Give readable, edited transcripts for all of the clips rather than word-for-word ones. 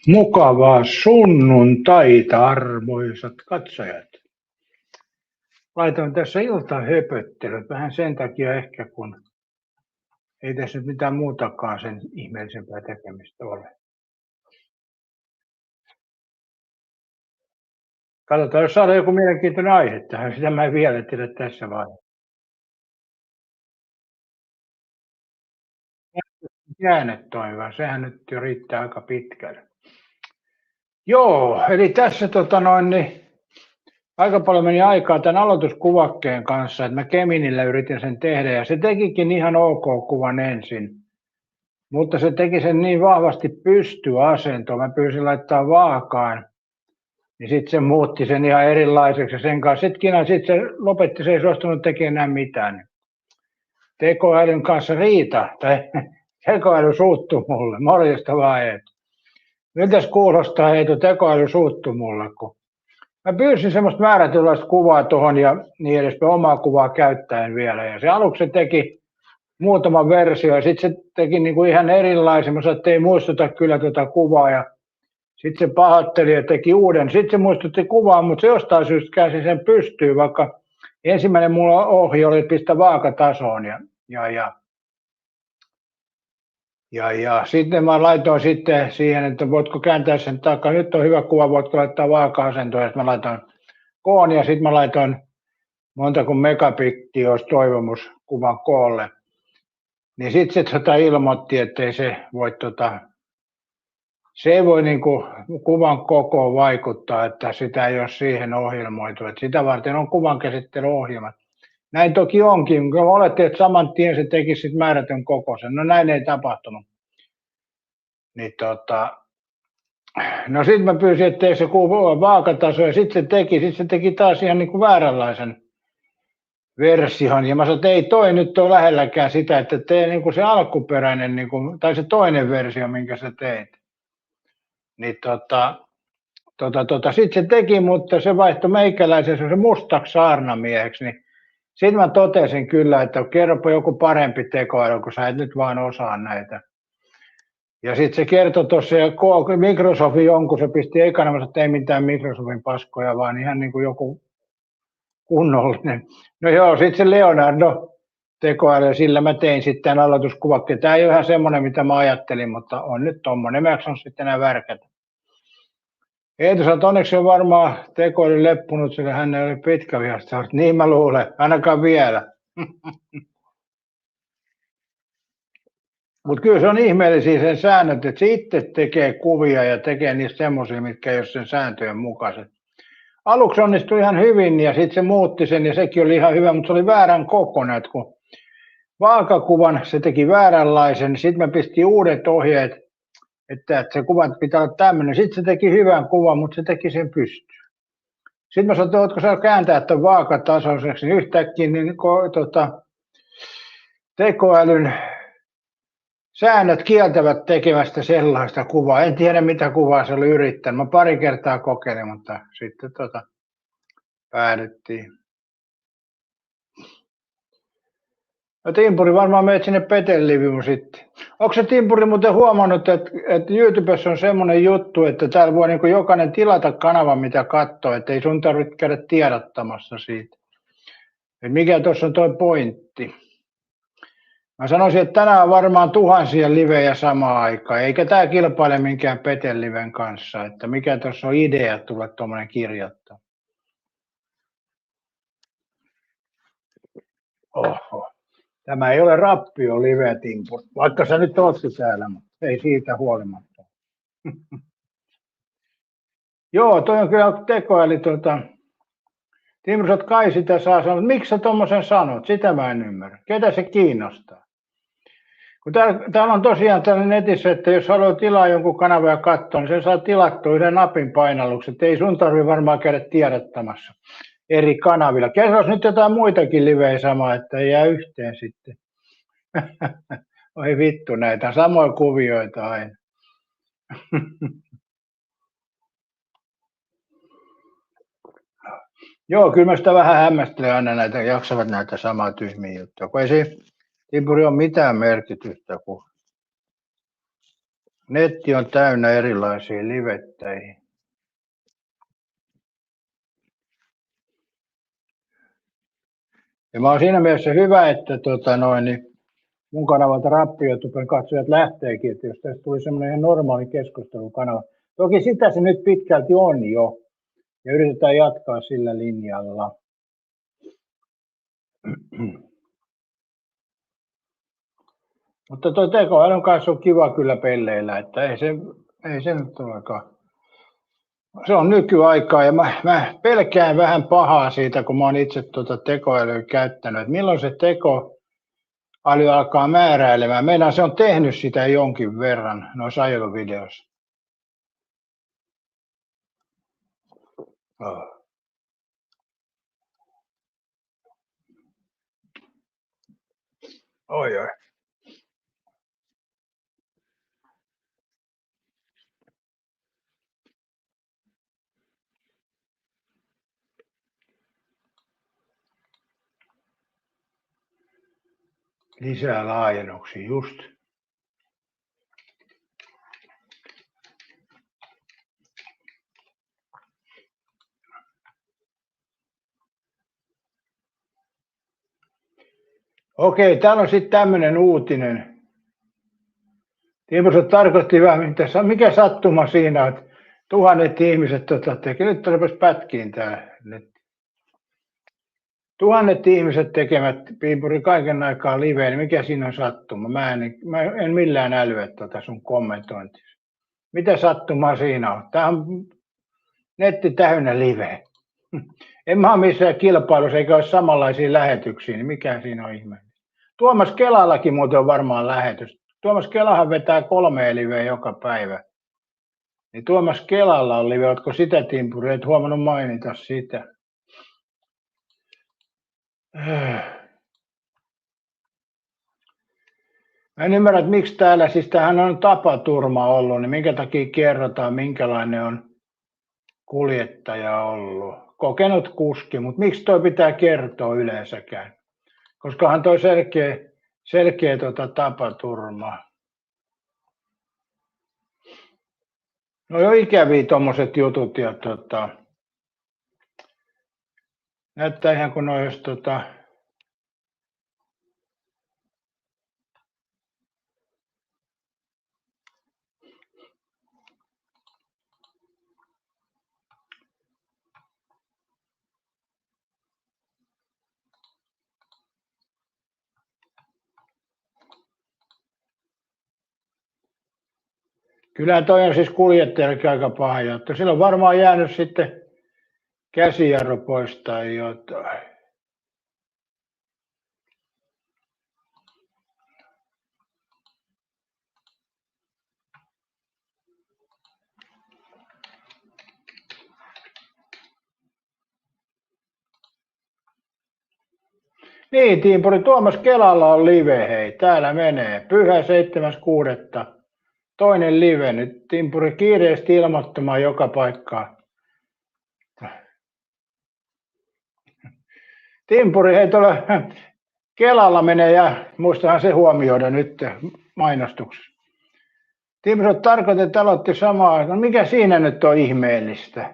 Mukavaa sunnuntaita, arvoisat katsojat. Laitoin tässä iltahöpöttelyt vähän sen takia ehkä, kun ei tässä nyt mitään muutakaan sen ihmeellisempää tekemistä ole. Katsotaan, jos saadaan joku mielenkiintoinen aihe tähän. Sitä mä en vielä tiedä tässä vaiheessa. Äänet toimiva, sehän nyt jo riittää aika pitkälle. Joo, eli tässä aika paljon meni aikaa tämän aloituskuvakkeen kanssa, että mä Keminillä yritin sen tehdä ja se tekikin ihan ok kuvan ensin. Mutta se teki sen niin vahvasti pystyasentoon, mä pyysin laittaa vaakaan, niin sitten se muutti sen ihan erilaiseksi sen kanssa. Sitten se lopetti, se ei suostunut tekemään mitään. Tekoälyn kanssa riita, tai tekoäly suuttui mulle, morjesta vaan Eetu. Miltäs kuulostaa Eetu, tekoäly suuttui mulle, kun mä pyysin semmoista määrätynlaista kuvaa tuohon ja niin edespäin omaa kuvaa käyttäen vielä. Ja se aluksi teki muutama versio ja sitten se teki niinku ihan erilaisen. Mä sanoin, että ei muistuta kyllä tuota kuvaa ja sitten se pahoitteli ja teki uuden. Sitten se muistutti kuvaa, mutta se jostain syystä käsi sen pystyy, vaikka ensimmäinen mulla ohje oli pistä vaakatasoon ja sitten mä laitoin sitten siihen, että voitko kääntää sen takaa. Nyt on hyvä kuva, voitko laittaa vaaka-asentoon. Ja sitten mä laitoin koon ja sitten mä laitoin montako megapiktiä olisi toivomus kuvan koolle. Niin sitten se ilmoitti, että se ei voi niinku kuvan kokoon vaikuttaa, että sitä ei ole siihen ohjelmoitu. Että sitä varten on kuvankäsittelyohjelmat. Näin toki onkin, kun olettiin, että saman tien se teki sit määrätyn kokoisen. No näin ei tapahtunut. Niin no sitten mä pyysin, ettei se kuva vaakataso ja sitten se teki taas ihan niinku vääränlaisen version. Ja mä sanoin, että ei toi nyt ole lähelläkään sitä, että tee niinku se alkuperäinen tai se toinen versio, minkä sä teit. Niin sitten se teki, mutta se vaihtoi meikäläisen se mustaksi saarnamieheksi. Niin sitten mä totesin kyllä, että kerropa joku parempi tekoäly, kun sä et nyt vaan osaa näitä. Ja sitten se kertoi tuossa, Microsoftin jonkun, se pisti ekana, että ei mitään Microsoftin paskoja, vaan ihan niin kuin joku kunnollinen. No joo, sitten se Leonardo tekoäly, sillä mä tein sitten tämän aloituskuvakkeen. Tämä ei ole ihan semmoinen, mitä mä ajattelin, mutta on nyt tommonen. Mä on sitten nämä värkätä. Eetu sanoi, että onneksi on varmaan tekoäly leppunut, sillä hän ei ole pitkävihasta. Niin mä luulen, ainakaan vielä. Mutta kyllä se on ihmeellisiä sen säännöt, että se itse tekee kuvia ja tekee niistä semmoisia, mitkä ei ole sen sääntöjen mukaiset. Aluksi onnistui ihan hyvin ja sitten se muutti sen ja sekin oli ihan hyvä, mutta se oli väärän kokoinen. Kun vaakakuvan se teki vääränlaisen, sitten mä pistin uudet ohjeet, että se kuva pitää olla tämmöinen. Sitten se teki hyvän kuvan, mutta se teki sen pystyyn. Sitten mä sanoin, että ootko sä kääntää tämän vaakatasoiseksi, niin yhtäkkiä tekoälyn säännöt kieltävät tekemästä sellaista kuvaa. En tiedä mitä kuvaa se oli yrittänyt. Mä pari kertaa kokeilin, mutta sitten päädyttiin. No Timpuri varmaan menet sinne Peteliviin sitten. Onko se Timpuri muuten huomannut, että YouTubessa on semmoinen juttu, että täällä voi niin jokainen tilata kanavan mitä katsoo, että ei sun tarvitse käydä tiedottamassa siitä. Et mikä tuossa on tuo pointti? Mä sanoisin, että tänään on varmaan tuhansia livejä samaan aikaan, eikä tämä kilpaile minkään Peteliven kanssa, että mikä tuossa on idea tulla tuommoinen kirjoittaa. Oho. Tämä ei ole rappio live, Timpuri, vaikka sä nyt ootkin täällä, mutta ei siitä huolimatta. Joo, toi on kyllä tekoäly. Timpuri, sä oot kai sitä saa sanoa, miksi sä tommosen sanot, sitä mä en ymmärrä. Ketä se kiinnostaa? Kun täällä on tosiaan tällä netissä, että jos haluaa tilaa jonkun kanavan ja katsoa, niin se saa tilattua yhden napin painalluksi, että ei sun tarvitse varmaan käydä tiedottamassa eri kanavilla. Kerros nyt jotain muitakin livejä samaa, että ei jää yhteen sitten. Oi vittu, näitä samoja kuvioita aina. Joo, kyllä mä sitä vähän hämmästelen aina näitä, jaksavat näitä samaa tyhmiä juttuja, kun ei se Timpuri ole mitään merkitystä. Netti on täynnä erilaisia livettäjiä. Ja mä oon siinä mielessä hyvä, että mun kanavalta Rappiotupen katsojat lähteekin, että jos tästä tuli semmoinen ihan normaali keskustelukanava. Toki sitä se nyt pitkälti on jo, ja yritetään jatkaa sillä linjalla. Mutta tuo tekoälyn kanssa on kiva kyllä pelleillä, että ei se nyt olekaan. Se on nykyaikaa ja mä pelkään vähän pahaa siitä, kun mä oon itse tekoälyä käyttänyt, että milloin se tekoäly alkaa määräilemään. Meidän se on tehnyt sitä jonkin verran noissa ajeluvideoissa. Oi. Lisää laajennuksia, just. Okei, täällä on sitten tämmöinen uutinen. Timo, se tarkoitti vähän, mikä sattuma siinä, että tuhannet ihmiset tekevät, nyt olipas pätkiin täällä. Tuhannet ihmiset tekevät Pimpuri kaiken aikaa liveen, niin mikä siinä on sattuma? Mä en millään älyä sun kommentointia. Mitä sattumaa siinä on? Tämä on netti täynnä live. En mä ole missään kilpailussa eikä ole samanlaisia lähetyksiä, niin mikä siinä on ihme? Tuomas Kelallakin muuten on varmaan lähetys. Tuomas Kelahan vetää 3 liveä joka päivä. Niin Tuomas Kelalla on live, ootko sitä Timpuri? Et huomannut mainita sitä. Mä en ymmärrä, että miksi täällä, siis tämähän on tapaturma ollut, niin minkä takia kerrotaan, minkälainen on kuljettaja ollut. Kokenut kuski, mutta miksi toi pitää kertoa yleensäkään? Koskahan toi selkeä tapaturma. No jo ikäviä tommoset jutut ja näyttää ihan kun olisi Kyllä toi on siis kuljettajallakin aika paha juttu. Sillä on varmaan jäänyt sitten käsijarru pois tai jotain. Niin, Timpuri, Tuomas Kelalla on live, hei. Täällä menee. Pyhä 7.6. Toinen live. Nyt Timpuri kiireesti ilmoittamaan joka paikkaan. Timpuri, hei tuolla Kelalla menee ja muistahan se huomioida nyt mainostuksessa. Timpuri, tarkoitan, että aloitti samaan aikaan. Mikä siinä nyt on ihmeellistä?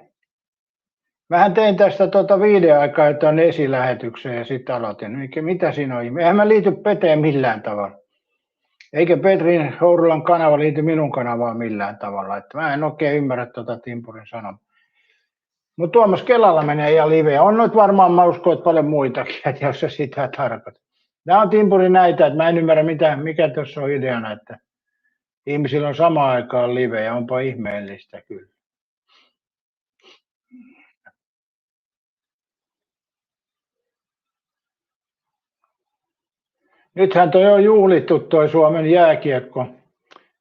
Mähän tein tästä viideaikaa tuon esilähetykseen ja sitten aloitin. Mitä siinä on ihme? Eihän mä liity Peteen millään tavalla. Eikä Petrin Hourulan kanava liity minun kanavaan millään tavalla. Että mä en oikein ymmärrä Timpurin sanomaa. Mutta Tuomas Kelalla menee ja live. On nyt varmaan, mä uskon, että paljon muitakin, että jos se sitä tarkoittaa. Nämä on Timpuri näitä, että mä en ymmärrä mikä tuossa on ideana, että ihmisillä on samaan aikaan live ja onpa ihmeellistä kyllä. Nythän toi on juhlittu toi Suomen jääkiekko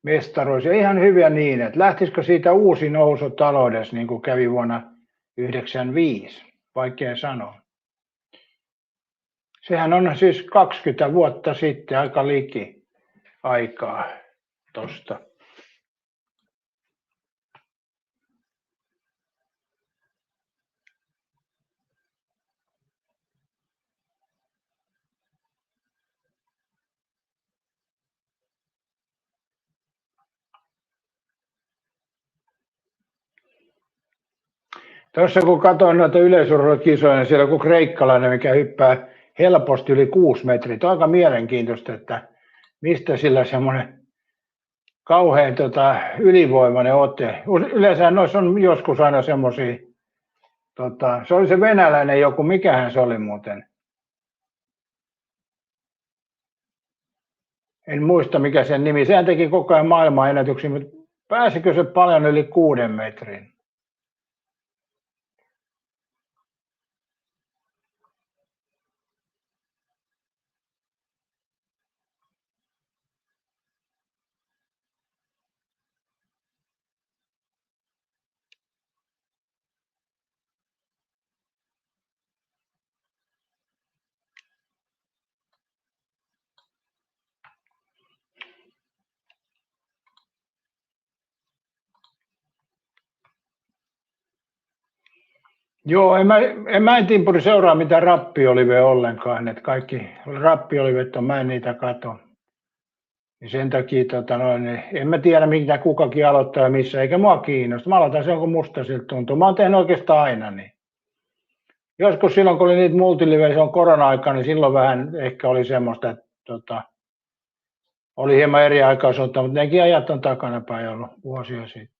mestaruus ja ihan hyvä niin, että lähtisikö siitä uusi nousu taloudessa niin kuin kävi vuonna 1995, vaikea sanoa. Sehän on siis 20 vuotta sitten aika liki aikaa tosta. Tuossa kun katsoin noita yleisurheilukisoja, niin siellä on joku kreikkalainen, mikä hyppää helposti yli 6 metriä. Tämä on aika mielenkiintoista, että mistä sillä semmoinen kauhean ylivoimainen ote. Yleensä noissa on joskus aina semmoisia, se oli se venäläinen joku, mikähän se oli muuten. En muista mikä sen nimi, sehän teki koko ajan maailman ennätyksiä, mutta pääsikö se paljon yli 6 metriin? Joo, en timpuri seuraa mitään rappioliveja ollenkaan, että kaikki rappiolivet on, mä en niitä katso. Ja sen takia niin en mä tiedä mitä kukakin aloittaa ja missä, eikä mua kiinnosta. Mä aloitan sen, kun musta siltä tuntuu. Mä oon tehnyt oikeastaan aina niin. Joskus silloin, kun oli niitä multilivejä, se on korona-aika, niin silloin vähän ehkä oli semmoista, että oli hieman eri aikaisuutta, mutta nekin ajat on takanapäin ollut vuosia sitten.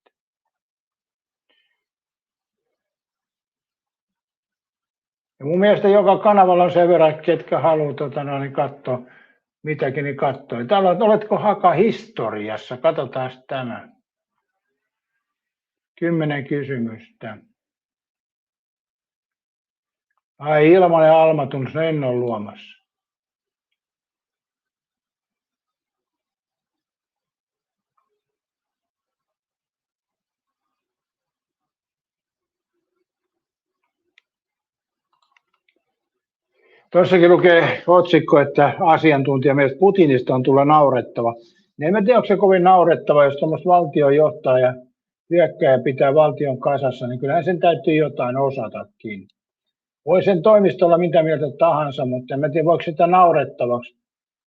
Ja mun mielestä joka kanavalla on sen verran, ketkä haluaa niin katsoa mitäkin, niin katsoo. Täällä on, oletko Haka historiassa? Katsotaan tämä. 10 kysymystä. Ai ilmanen Alma-tunnus, en ole luomassa. Tuossakin lukee otsikko, että asiantuntija mielestä Putinista on tulla naurettava. En tiedä, onko se kovin naurettava, jos tuommoista valtion johtaa ja hyökkää pitää valtion kasassa, niin kyllähän sen täytyy jotain osatakin. Voi sen toimistolla mitä mieltä tahansa, mutta en tiedä, voiko sitä naurettavaksi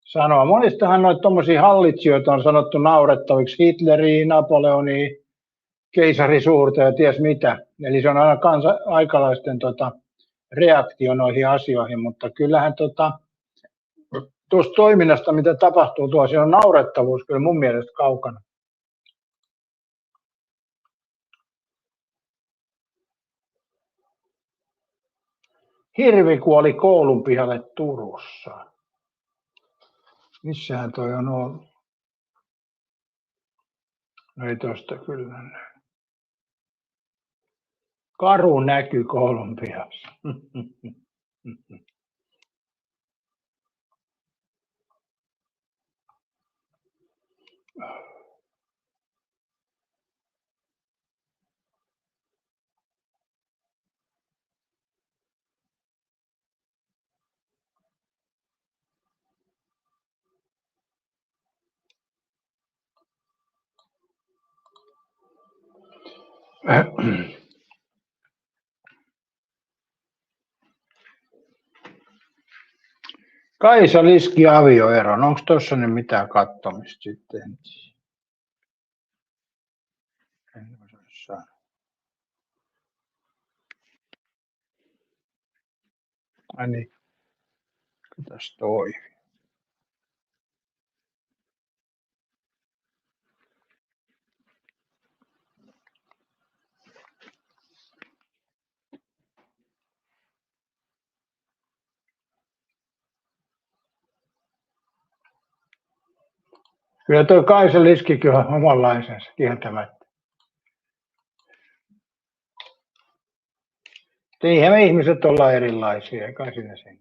sanoa. Monistahan noita tuommoisia hallitsijoita on sanottu naurettaviksi, Hitleriä, Napoleonia, keisari suurta ja ties mitä. Eli se on aina aikalaisten reaktio noihin asioihin, mutta kyllähän tuosta toiminnasta, mitä tapahtuu tuossa, siinä on naurettavuus kyllä mun mielestä kaukana. Hirvi kuoli koulun pihalle Turussa. Missähän toi on ollut? No ei tosta kyllä. Karu näky koulun pihassa. Kaisa Liski avioeron. Onko tuossa nyt mitään katsomista sitten? En osaa. Ai niin. Mitäs toi? Kyllä tuo Kaisa Liskikin on omanlaisensa kieltämättä. Eihän me ihmiset olla erilaisia, eikä siinä sen.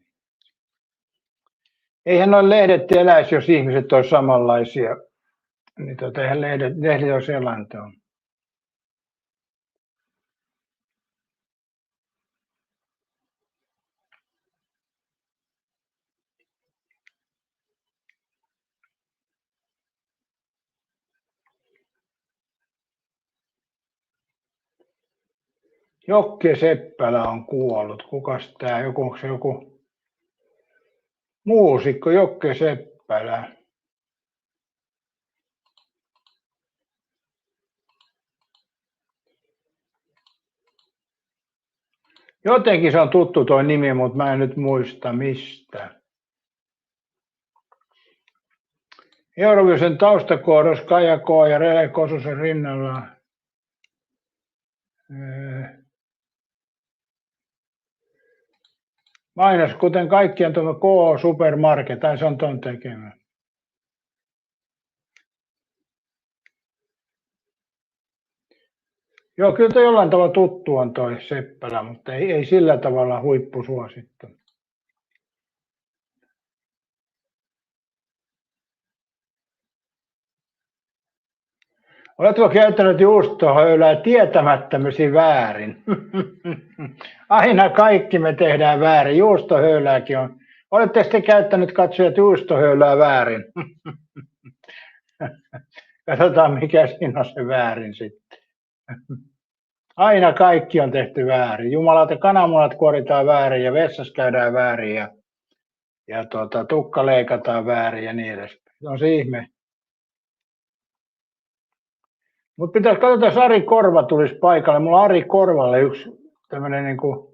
Eihän noin lehdet eläisi, jos ihmiset olisi samanlaisia. Niin eihän lehdet olisi elantoa. Jokke Seppälä on kuollut. Kukas tää? Onko se joku muusikko? Jokke Seppälä. Jotenkin se on tuttu tuo nimi, mutta mä en nyt muista mistä. Eurovision taustakuoros Kaija K. ja Rele Kososen rinnalla. Mainos, kuten kaikkien tuo K Supermarket, tai se on ton tekemä. Joo, kyllä toi jollain tavalla tuttu on toi Seppälä, mutta ei sillä tavalla huippusuosittu. Oletko käyttänyt juustohöylää tietämättömäsi väärin? Aina kaikki me tehdään väärin. Juustohöylääkin on. Oletteko te käyttänyt katsojat juustohöylää väärin? Katsotaan mikä siinä on se väärin sitten. Aina kaikki on tehty väärin. Jumalauta, kananmunat kuoritaan väärin ja vessassa käydään väärin ja tukka leikataan väärin ja niin edespäin. Se on se ihme. Mutta pitäisi katsoa, jos Ari Korva tulisi paikalle. Mulla on Ari Korvalle yksi tämmöinen niin kuin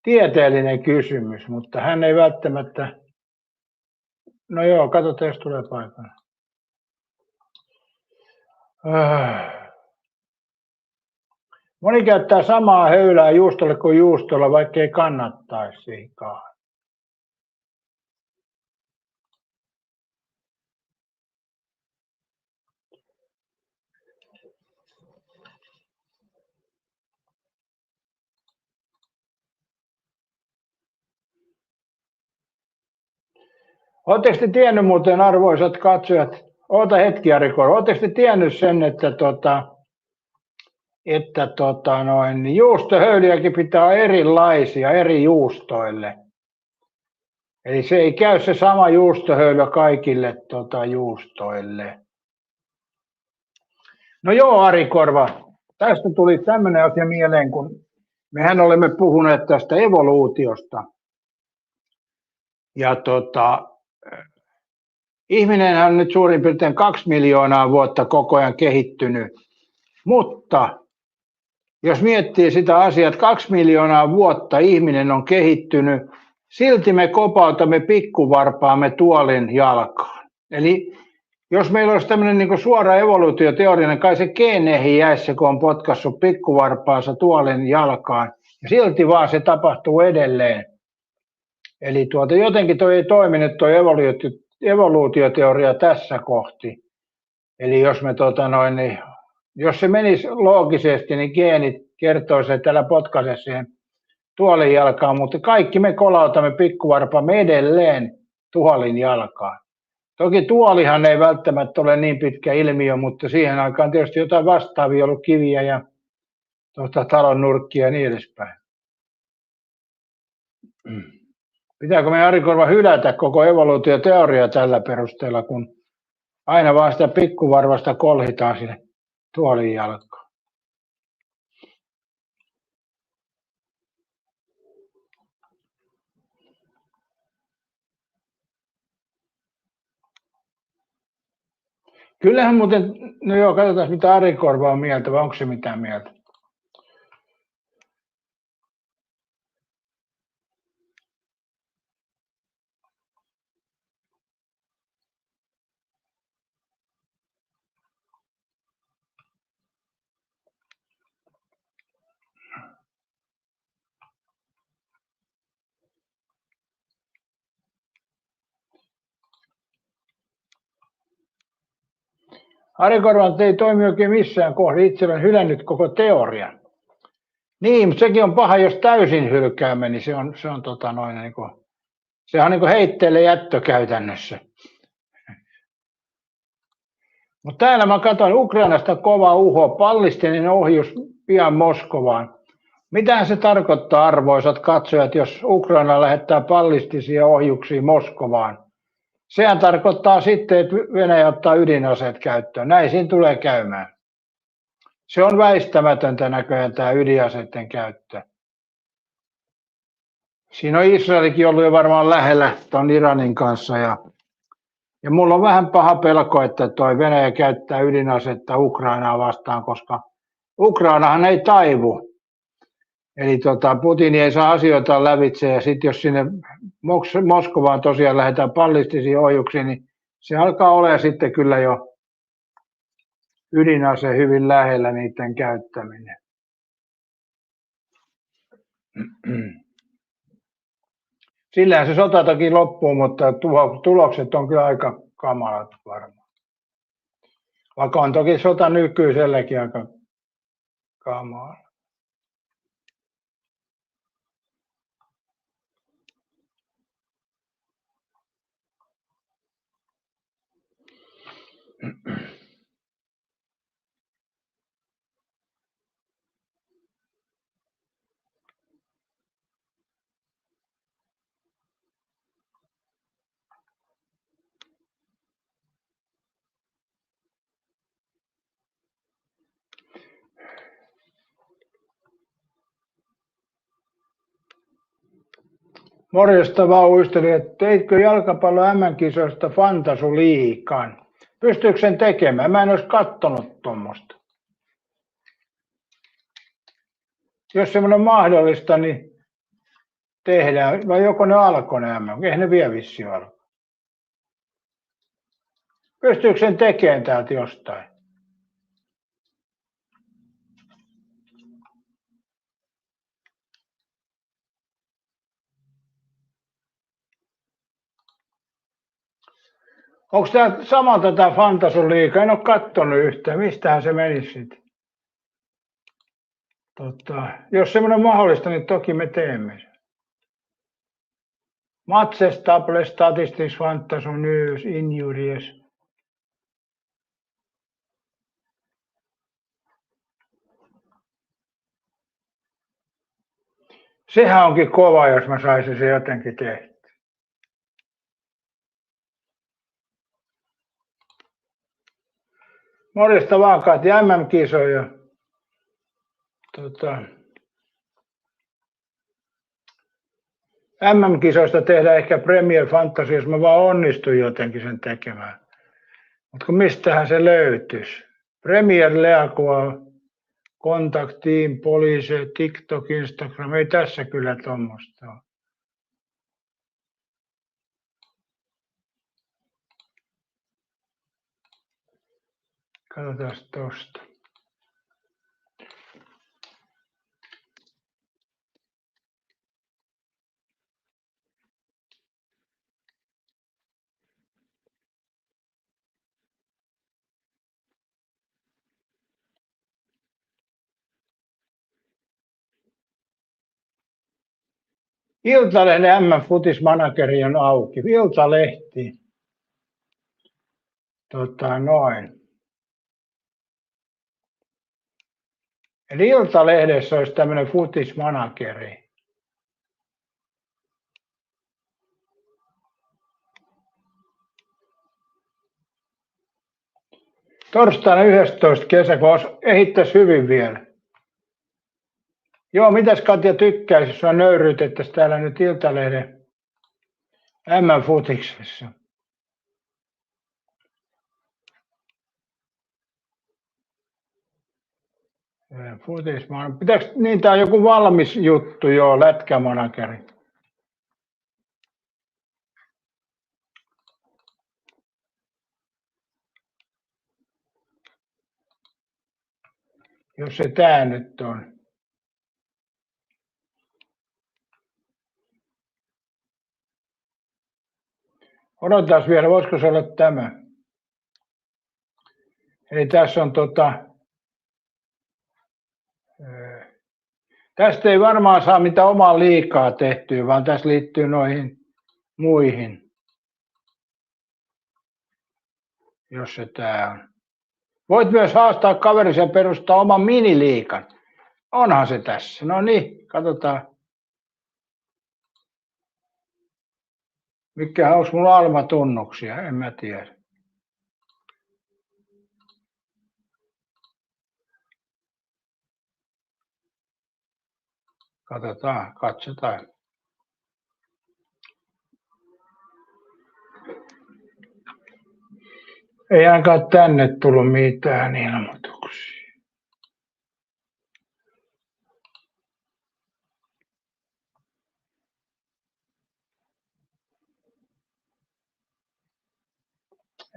tieteellinen kysymys, mutta hän ei välttämättä... No joo, katsotaan, jos tulee paikalle. Moni käyttää samaa höylää juustolle kuin juustolla, vaikka ei kannattaisikaan. Oletteko te tiennyt muuten, arvoisat katsojat, oota hetki Ari Korva, oletteko te tiennyt sen, että juustohöyliäkin pitää olla erilaisia eri juustoille. Eli se ei käy se sama juustohöylä kaikille juustoille. No joo, Ari Korva, tästä tuli tämmöinen asia mieleen, kun mehän olemme puhuneet tästä evoluutiosta. Ja ihminenhän on nyt suurin piirtein 2 miljoonaa vuotta koko ajan kehittynyt, mutta jos miettii sitä asiaa, että 2 miljoonaa vuotta ihminen on kehittynyt, silti me kopautamme pikkuvarpaamme tuolin jalkaan. Eli jos meillä olisi tämmöinen niin kuin suora evoluutioteoria, niin kai se geeneihin jäisi, kun on potkassut pikkuvarpaansa tuolin jalkaan. Ja silti vaan se tapahtuu edelleen. Eli jotenkin toi ei toiminut tuo evoluutioteoria tässä kohti. Eli jos me jos se menisi loogisesti, niin geenit kertoisi, että älä potkaise siihen tuolin jalkaan, mutta kaikki me kolautamme pikkuvarpaamme edelleen tuolin jalkaan. Toki tuolihan ei välttämättä ole niin pitkä ilmiö, mutta siihen aikaan tietysti jotain vastaavia ollut kiviä ja talon nurkkia ja niin edespäin. Pitääkö me Ari Korva hylätä koko evoluutioteoria tällä perusteella, kun aina vaan sitä pikkuvarvasta kolhitaan sinne tuolin jalkaan? Kyllähän muuten, no joo, katsotaan mitä Ari Korva on mieltä, vai onko se mitään mieltä? Ari Korva ei toimi oikein missään kohdassa, itse olen hylännyt koko teorian. Niin, mutta sekin on paha, jos täysin hylkäämme, niin se on niin kuin heitteille jättö käytännössä. Mutta täällä mä katson Ukrainasta kova uho, ballistinen ohjus pian Moskovaan. Mitähän se tarkoittaa, arvoisat katsojat, jos Ukraina lähettää ballistisia ohjuksia Moskovaan? Sehän tarkoittaa sitten, että Venäjä ottaa ydinaseet käyttöön. Näin siinä tulee käymään. Se on väistämätöntä näköjään tämä ydinaseiden käyttö. Siinä on Israelikin ollut jo varmaan lähellä tuon Iranin kanssa. Ja mulla on vähän paha pelko, että toi Venäjä käyttää ydinasetta Ukrainaa vastaan, koska Ukrainahan ei taivu. Eli Putin ei saa asioita lävitse, ja sitten jos sinne Moskovaan tosiaan lähdetään ballistisiin ohjuksiin, niin se alkaa olla sitten kyllä jo ydinase hyvin lähellä niiden käyttäminen. Sillähän se sota toki loppuu, mutta tulokset on kyllä aika kamalat varmaan. Vaikka on toki sota nykyiselläkin aika kamala. Morjesta vaan uistelin, että teitkö jalkapallon MM-kisoista Fantasuliigan? Pystyykö sen tekemään? Mä en olisi kattonut tuommoista. Jos semmoinen on mahdollista, niin tehdään. Vai joko ne alkoi ne MM? Eihän ne vielä vissiin alkoi. Pystyykö sen tekemään täältä jostain? Onko tämä samalta tämä Fantasuliiga? En ole kattonut yhtään. Mistähän se menisi sitten? Jos semmoinen on mahdollista, niin toki me teemme sen. Matches, table, statistics, fantasy, news, injuries. Sehän onkin kova, jos mä saisin se jotenkin tehty. Morjesta vaan, Kati, MM-kisoja. MM-kisoista tehdään ehkä Premier Fantasy, jos mä vaan onnistun jotenkin sen tekemään. Mutta mistähän se löytyisi? Premier League, Contact Team, Police, TikTok, Instagram, ei tässä kyllä tuommoista ole. Katsotaan tuosta. Iltalehden MM-futismanageri on auki. Iltalehti. Noin. Eli Iltalehdessä olisi tämmöinen futismanageri. Torstaina 11. kesäkuuta ehittäisi hyvin vielä. Joo, mitäs Katja tykkäisi, jos sua nöyryytettäisiin täällä nyt Iltalehden MM-futiksessa? Pitääkö, niin tää on joku valmis juttu, joo, lätkämanageri. Jos se tää nyt on. Odotas vielä, voisiko se olla tämä? Eli tässä on tästä ei varmaan saa mitään omaa liikaa tehtyä, vaan tässä liittyy noihin muihin. Jos se tää on. Voit myös haastaa kaverisen perustaa oman miniliikan. Onhan se tässä. No niin, katsotaan. Mikä olisi mulla Alma-tunnuksia, en mä tiedä. Katsotaan. Ei ainakaan tänne tullut mitään ilmoituksia.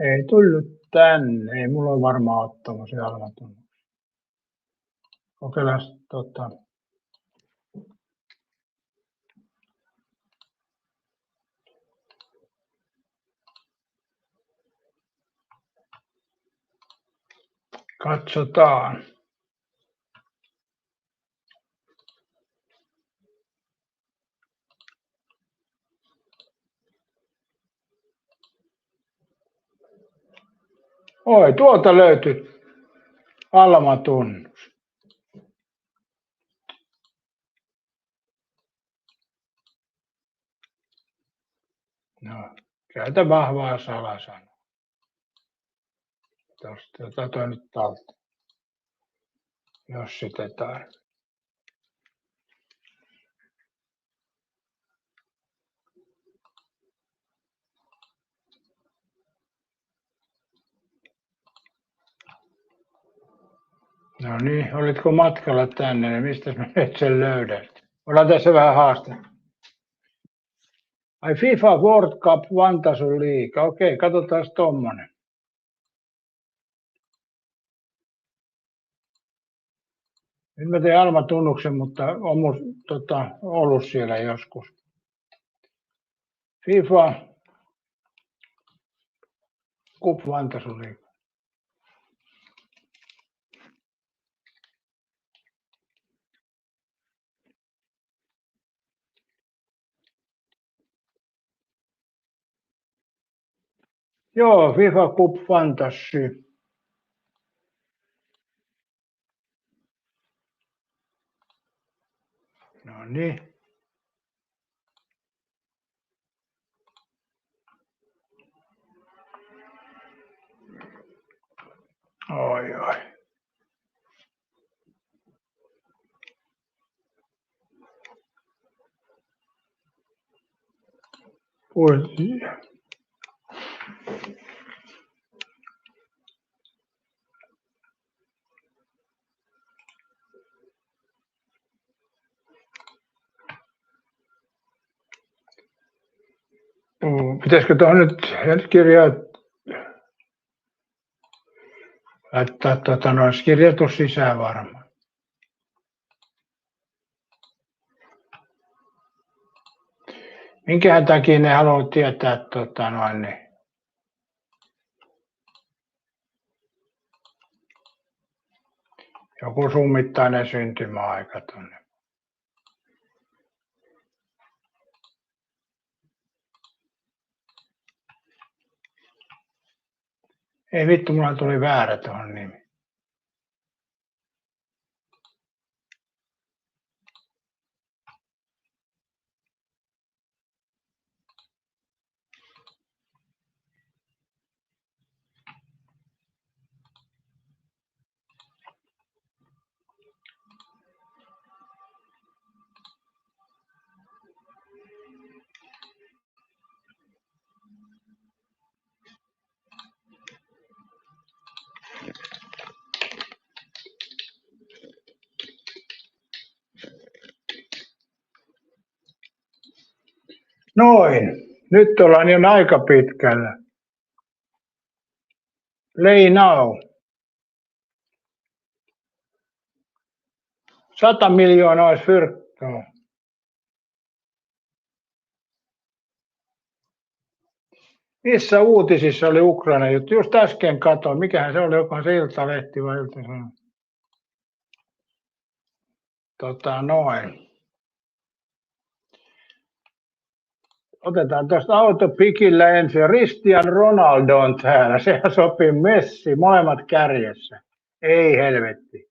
Ei tullut tänne. Ei mulla ole varmaan ole tommosia almatunnuksia. Kokeillaan katsotaan. Oi, tuolta löytyi almatunnus. No, käytä vahvaa salasanaa. Tuosta toi nyt talta, jos sitä tarvitsee. No niin, olitko matkalla tänne, niin mistä mä nyt sen löydän? Ollaan tässä vähän haaste. Ai FIFA World Cup Vantasun liiga. Okei, katsotaan tommonen. Nyt mä tein almatunnuksen, mutta on mun ollut siellä joskus. FIFA Cup Vantasun liiga. Joo, FIFA Cup Fantasy. No niin. Oi. Pitäisikö tuohon nyt laittaa kirjoitus sisään varmaan. Minkähän takia ne haluaa tietää joku summittainen syntymäaika tuonne. Ei vittu, mulla tuli väärä tuohon nimi. Noin, nyt ollaan jo aika pitkällä. Play now. 100 miljoonaa olisi fyrkkaa. Missä uutisissa oli Ukraina juttu? Just äsken katsoin. Mikähän se oli, joka se Iltalehti vai Ilta-Sanomat? Noin. Otetaan tuosta autopikillä ensin. Cristiano Ronaldo on täällä. Sehän sopii Messi. Molemmat kärjessä. Ei helvetti.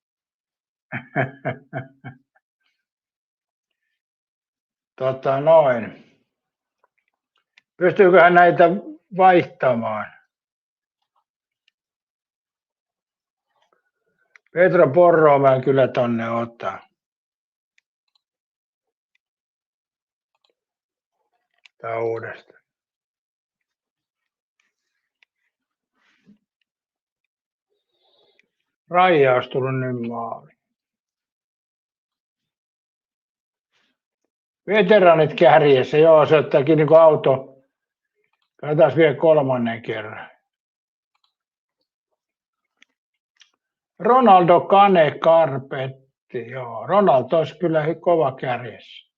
Noin. Pystyyköhän näitä vaihtamaan? Petro Porroa mä kyllä tonne ottaa. Tää uudestaan. Raija olisi tullut nyt maaliin. Veteranit kärjessä, joo, se ottaakin niin auto. Katsotaan vielä kolmannen kerran. Ronaldo Kane Karpetti, joo. Ronaldo olisi kyllä kova kärjessä.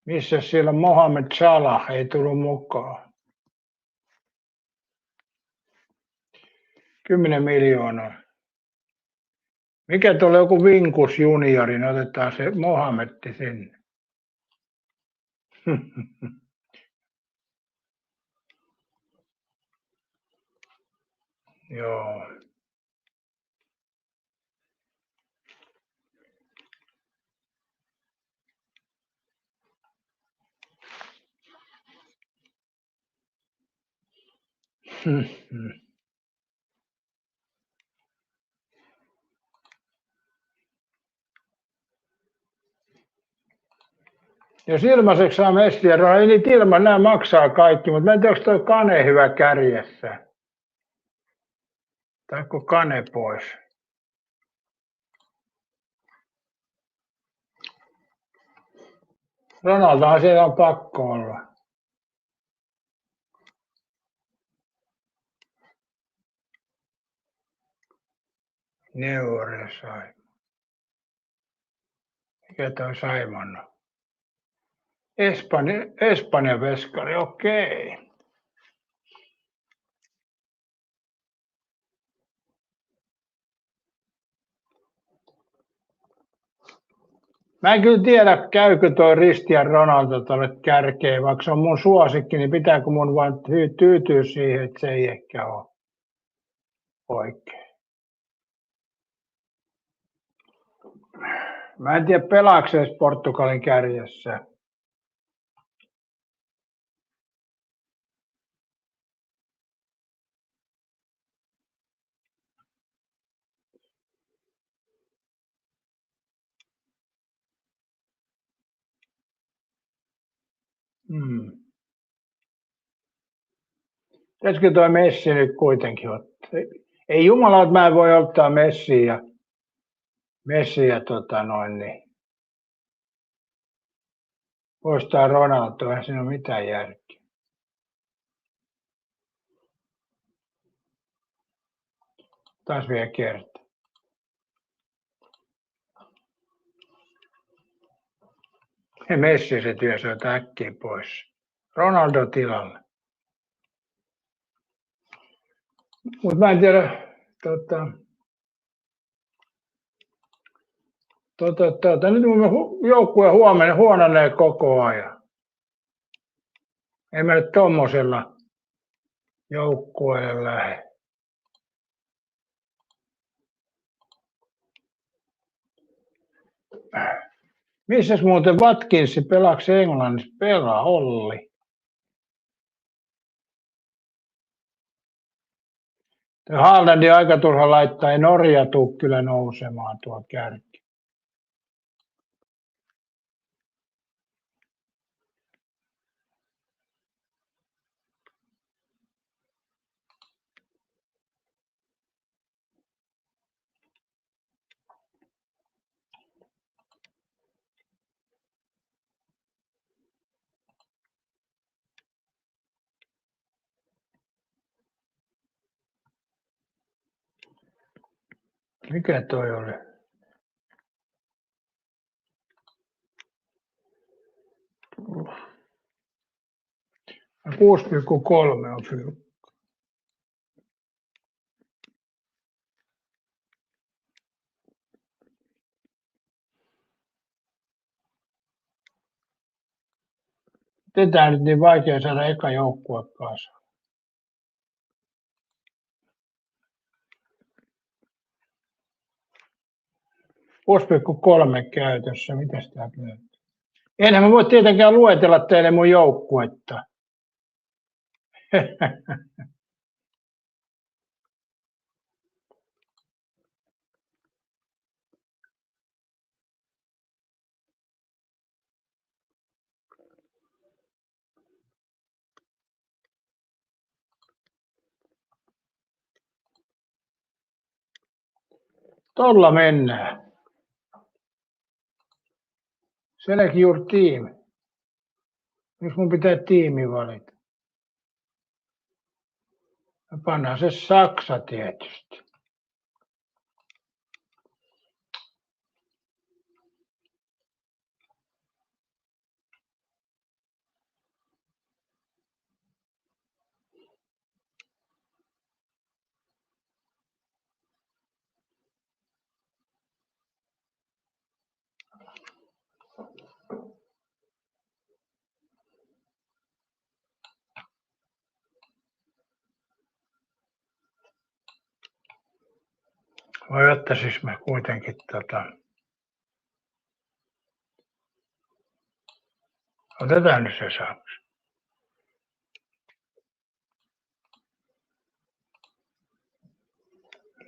Missä siellä Mohamed Salah ei tullut mukaan? 10 miljoonaa. Mikä tuolla joku Vinkus juniori, niin otetaan se Mohametti sinne. Joo. Jos ilmaiseksi saa Messiä, ei niitä ilman, nämä maksaa kaikki, mutta mä en tiedä, onko toi Kane hyvä kärjessä. Tai onko Kane pois? Ronaldohan siellä on pakko olla. Neure sai. Mikä toi Simon on? Espanja veskari, okei. Mä en kyllä tiedä, käykö toi Cristiano Ronaldo tuolle kärkeen, vaikka se on mun suosikki, niin pitääkö mun vain tyytyä siihen, että se ei ehkä ole oikein. Mä en tiedä, pelaako se edes Portugalin kärjessä. Pitäisikö tuo Messi nyt kuitenkin ottaa? Ei jumala, että mä en voi ottaa Messiä niin poistaa Ronaldoa, eihän siinä ole mitään järkeä. Taas vielä kerta. Messi se työ, se on äkkiä pois. Ronaldo tilalle. Mutta mä en tiedä, nyt mun joukkue huomenna huononee koko ajan. Ei mä nyt tommosella joukkueelle lähde. Missäs muuten Watkinsi pelaako Englannissa? Pelaa Olli. Haalandin aika turha laittaa, ei Norja tule kyllä nousemaan tuo kärki. Mikä toi oli? 6,3 on fyrkka. Tätä nyt niin vaikea saada eka joukkue kasaan. 6,3 käytössä, mitäs tää näyttää? Enhän mä voi tietenkään luetella teille mun joukkuetta. Tolla mennään. Select your team. Miksi mun pitää tiimi valita? Pannaan se Saksa tietysti. Vai ottaisis me kuitenkin otetaan nyt se saaksi.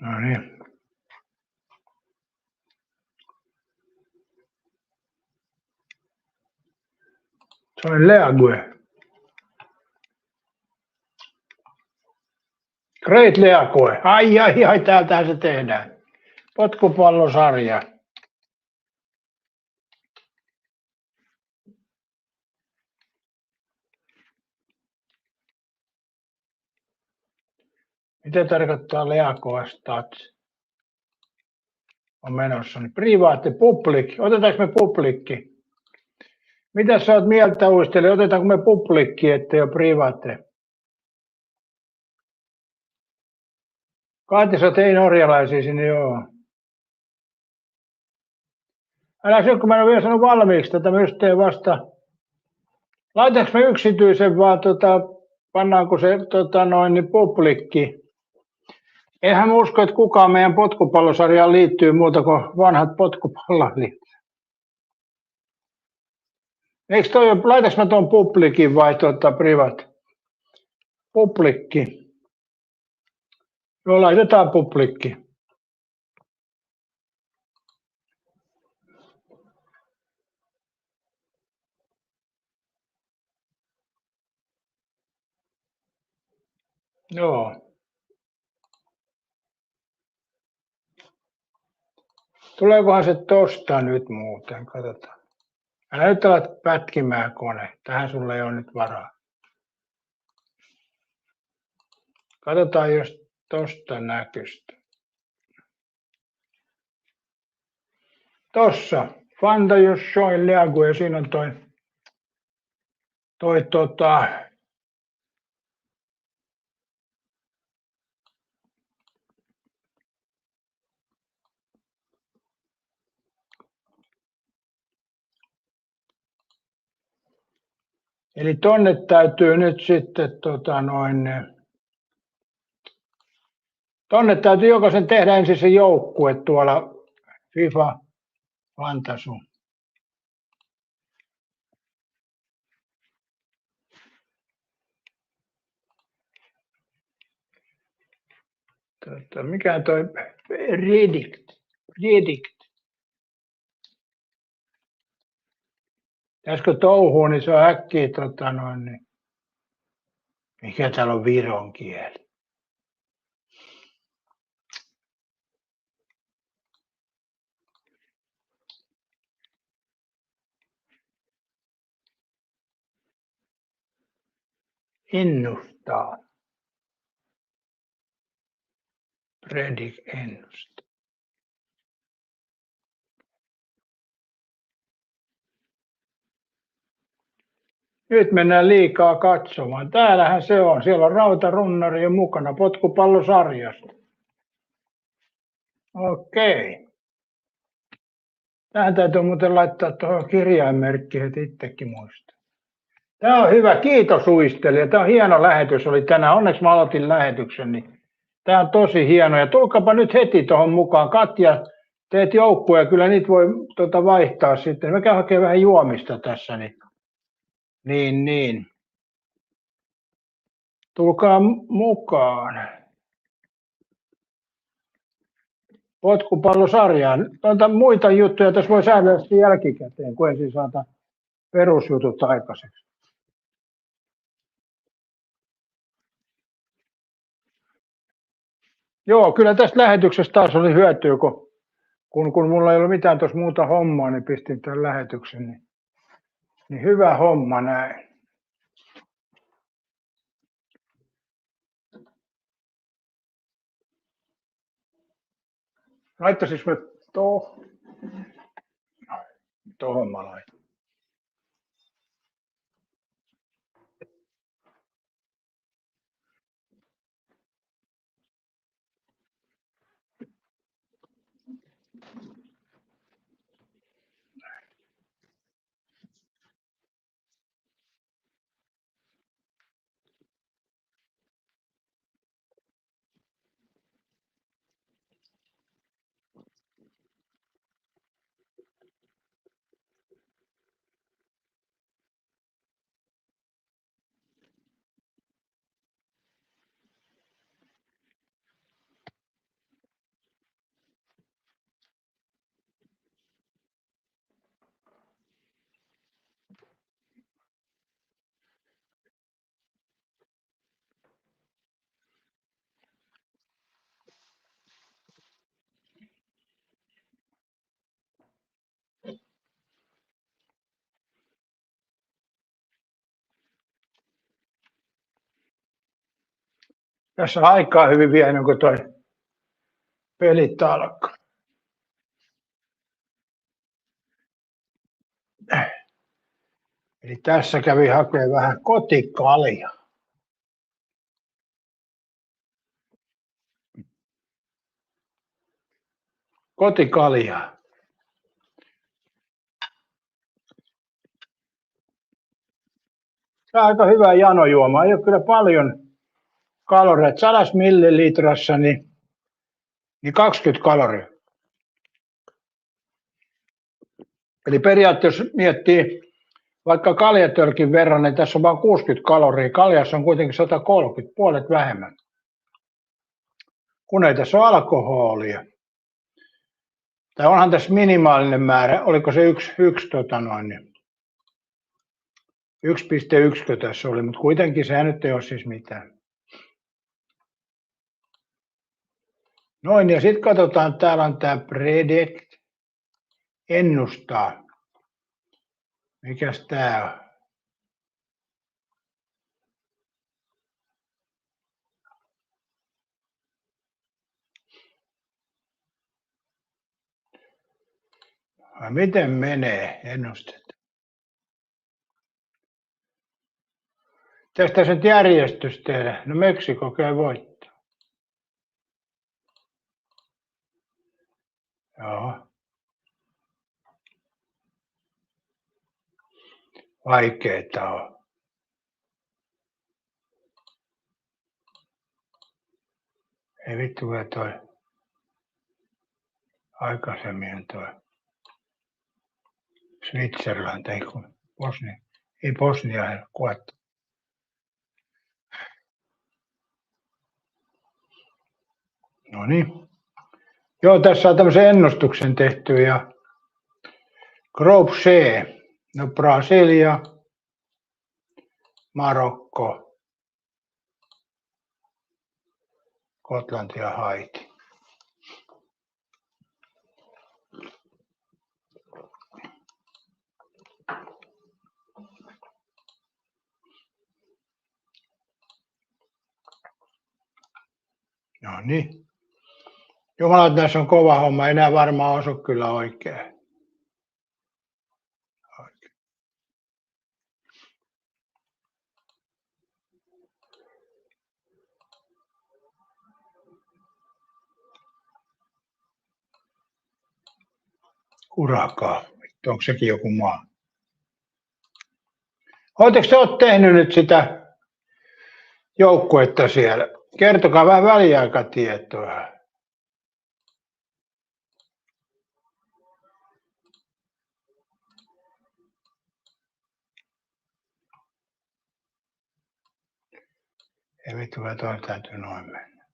No niin. Se on League. Great League. Ai, täältähän se tehdään. Potkupallosarja. Mitä tarkoittaa League Stats? On menossa. Niin private, public. Otetaanko me publikki? Mitä sä oot mieltä, Uisteli? Otetaanko me publikki, ettei ole private? Kaatisot ei norjalaisia sinne, joo. Älä se, kun mä en ole vielä sanonut valmiiksi tätä, mä just teen vasta. Laitaanko me yksityisen vaan, pannaanko se niin publikki? Eihän usko, että kukaan meidän potkupallosarjaan liittyy muuta kuin vanhat potkupalloliitot. Eikö toi, laitaanko mä tuon publikin vai privat? Publikki. Joo, laitetaan publikki. Joo. Tuleekohan se tosta nyt muuten? Katsotaan. Älä nyt alat pätkimään kone. Tähän sulle ei ole nyt varaa. Katsotaan, jos tosta näkystä. Tossa. Fanta jos join League ja siinä on toi eli tonne täytyy nyt sitten tonne täytyy jokaisen tehdä ensin se joukkue tuolla FIFA Fantasy. Mikä toi Predict. Pitäisikö touhua, niin se on äkkiä niin. Mikä täällä on viron kieli? Ennustaa. Predict ennustaa. Nyt mennään liikaa katsomaan. Täällähän se on. Siellä on rautarunnari jo mukana potkupallosarjasta. Okei. Tähän täytyy muuten laittaa tuohon kirjainmerkki, että itsekin muistaa. Tämä on hyvä. Kiitos Uistelija. Tämä on hieno lähetys. Oli tänään. Onneksi mä aloitin lähetyksen. Niin tämä on tosi hieno. Ja tulkapa nyt heti tuohon mukaan. Katja, teet joukkuja. Kyllä niitä voi vaihtaa sitten. Mä käyn hakemaan vähän juomista tässä. Niin. Tulkaa mukaan. Potkupallosarjaan. Muita juttuja tässä voi säädellä jälkikäteen, kun ensin saata perusjutut aikaiseksi. Joo, kyllä tästä lähetyksestä taas oli hyötyä, kun mulla ei ollut mitään tuossa muuta hommaa, niin pistin tämän lähetyksen. Niin hyvä homma näin. Laittaisinko me tohon mä laitan. Tässä aikaa hyvin vielä ennen kuin toi pelit alkaa. Eli tässä kävi hakemaan vähän kotikaljaa. Kotikaljaa. Tämä on aika hyvä janojuoma. Ei ole kyllä paljon kaloreita. 100 millilitrassa niin 20 kaloria. Eli periaatteessa jos miettii vaikka kaljatölkin verran, niin tässä on vain 60 kaloria. Kaljassa on kuitenkin 130, puolet vähemmän. Kun ei tässä ole alkoholia. Tai onhan tässä minimaalinen määrä. Oliko se 1,1 tässä oli, mutta kuitenkin sehän nyt ei ole siis mitään. Noin, ja sitten katsotaan, täällä on tämä Predict ennustaa. Mikäs tää on? Vai miten menee ennustet? Tästä sen järjestys tehdä. No Meksiko käy voittaa. Joo. Vaikeeta on. Ei vittu kyllä toi. Aikaisemmin toi. Switzerland, ei kun Bosnia. Ei Bosnia, ei kuvattu. No niin. Joo, tässä on tämmöisen ennustuksen tehty ja Group C. No Brasilia, Marokko, Skotlanti ja Haiti. No niin. Jumala, tässä on kova homma. Ei enää varmaan osu kyllä oikein. Urakaa. Onko sekin joku maa? Oletteko te olet tehnyt nyt sitä joukkuetta siellä? Kertokaa vähän väliaikatietoa. Ei vittu, kyllä toi täytyy noin mennä.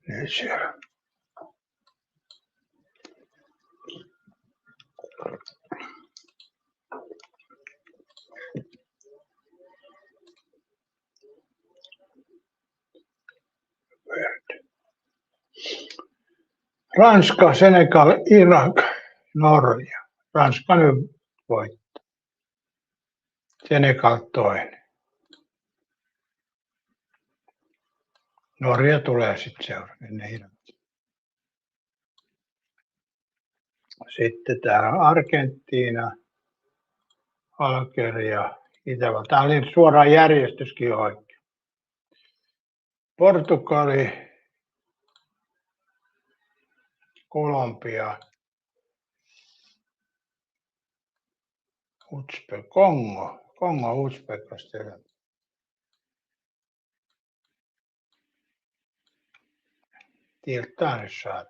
Nyt siellä. Ranska, Senegal, Irak, Norja. Ranska nyt voittaa. Senegal toinen. Norja tulee sitten seuraavaksi. Sitten täällä on Argentiina, Algeria, Itävalta. Tämä oli suoraan järjestyskin oikein. Portugali, Kolumbia, Kongo, Uzbekistan. Tieltään nyt saat.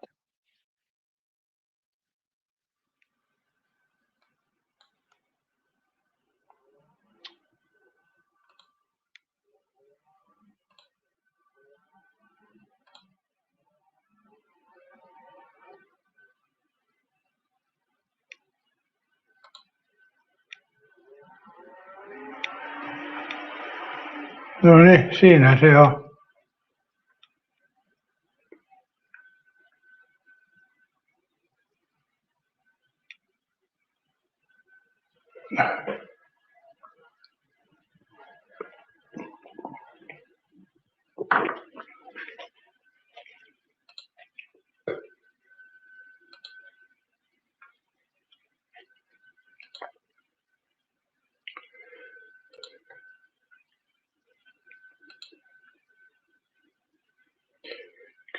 No niin, siinä se on.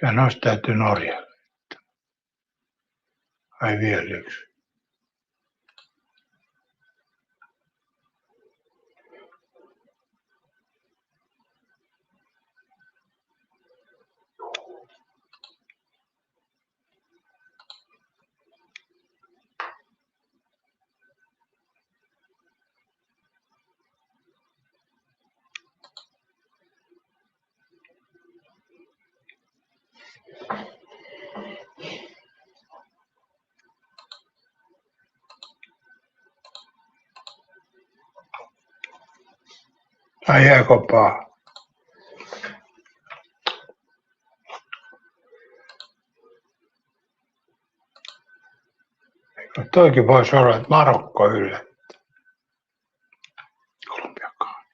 Kyllä noista täytyy Norjalle. Ai vielä yksi. Ai jääkopaa. Toikin voisi olla, että Marokko yllättää. Kolumbiakaan.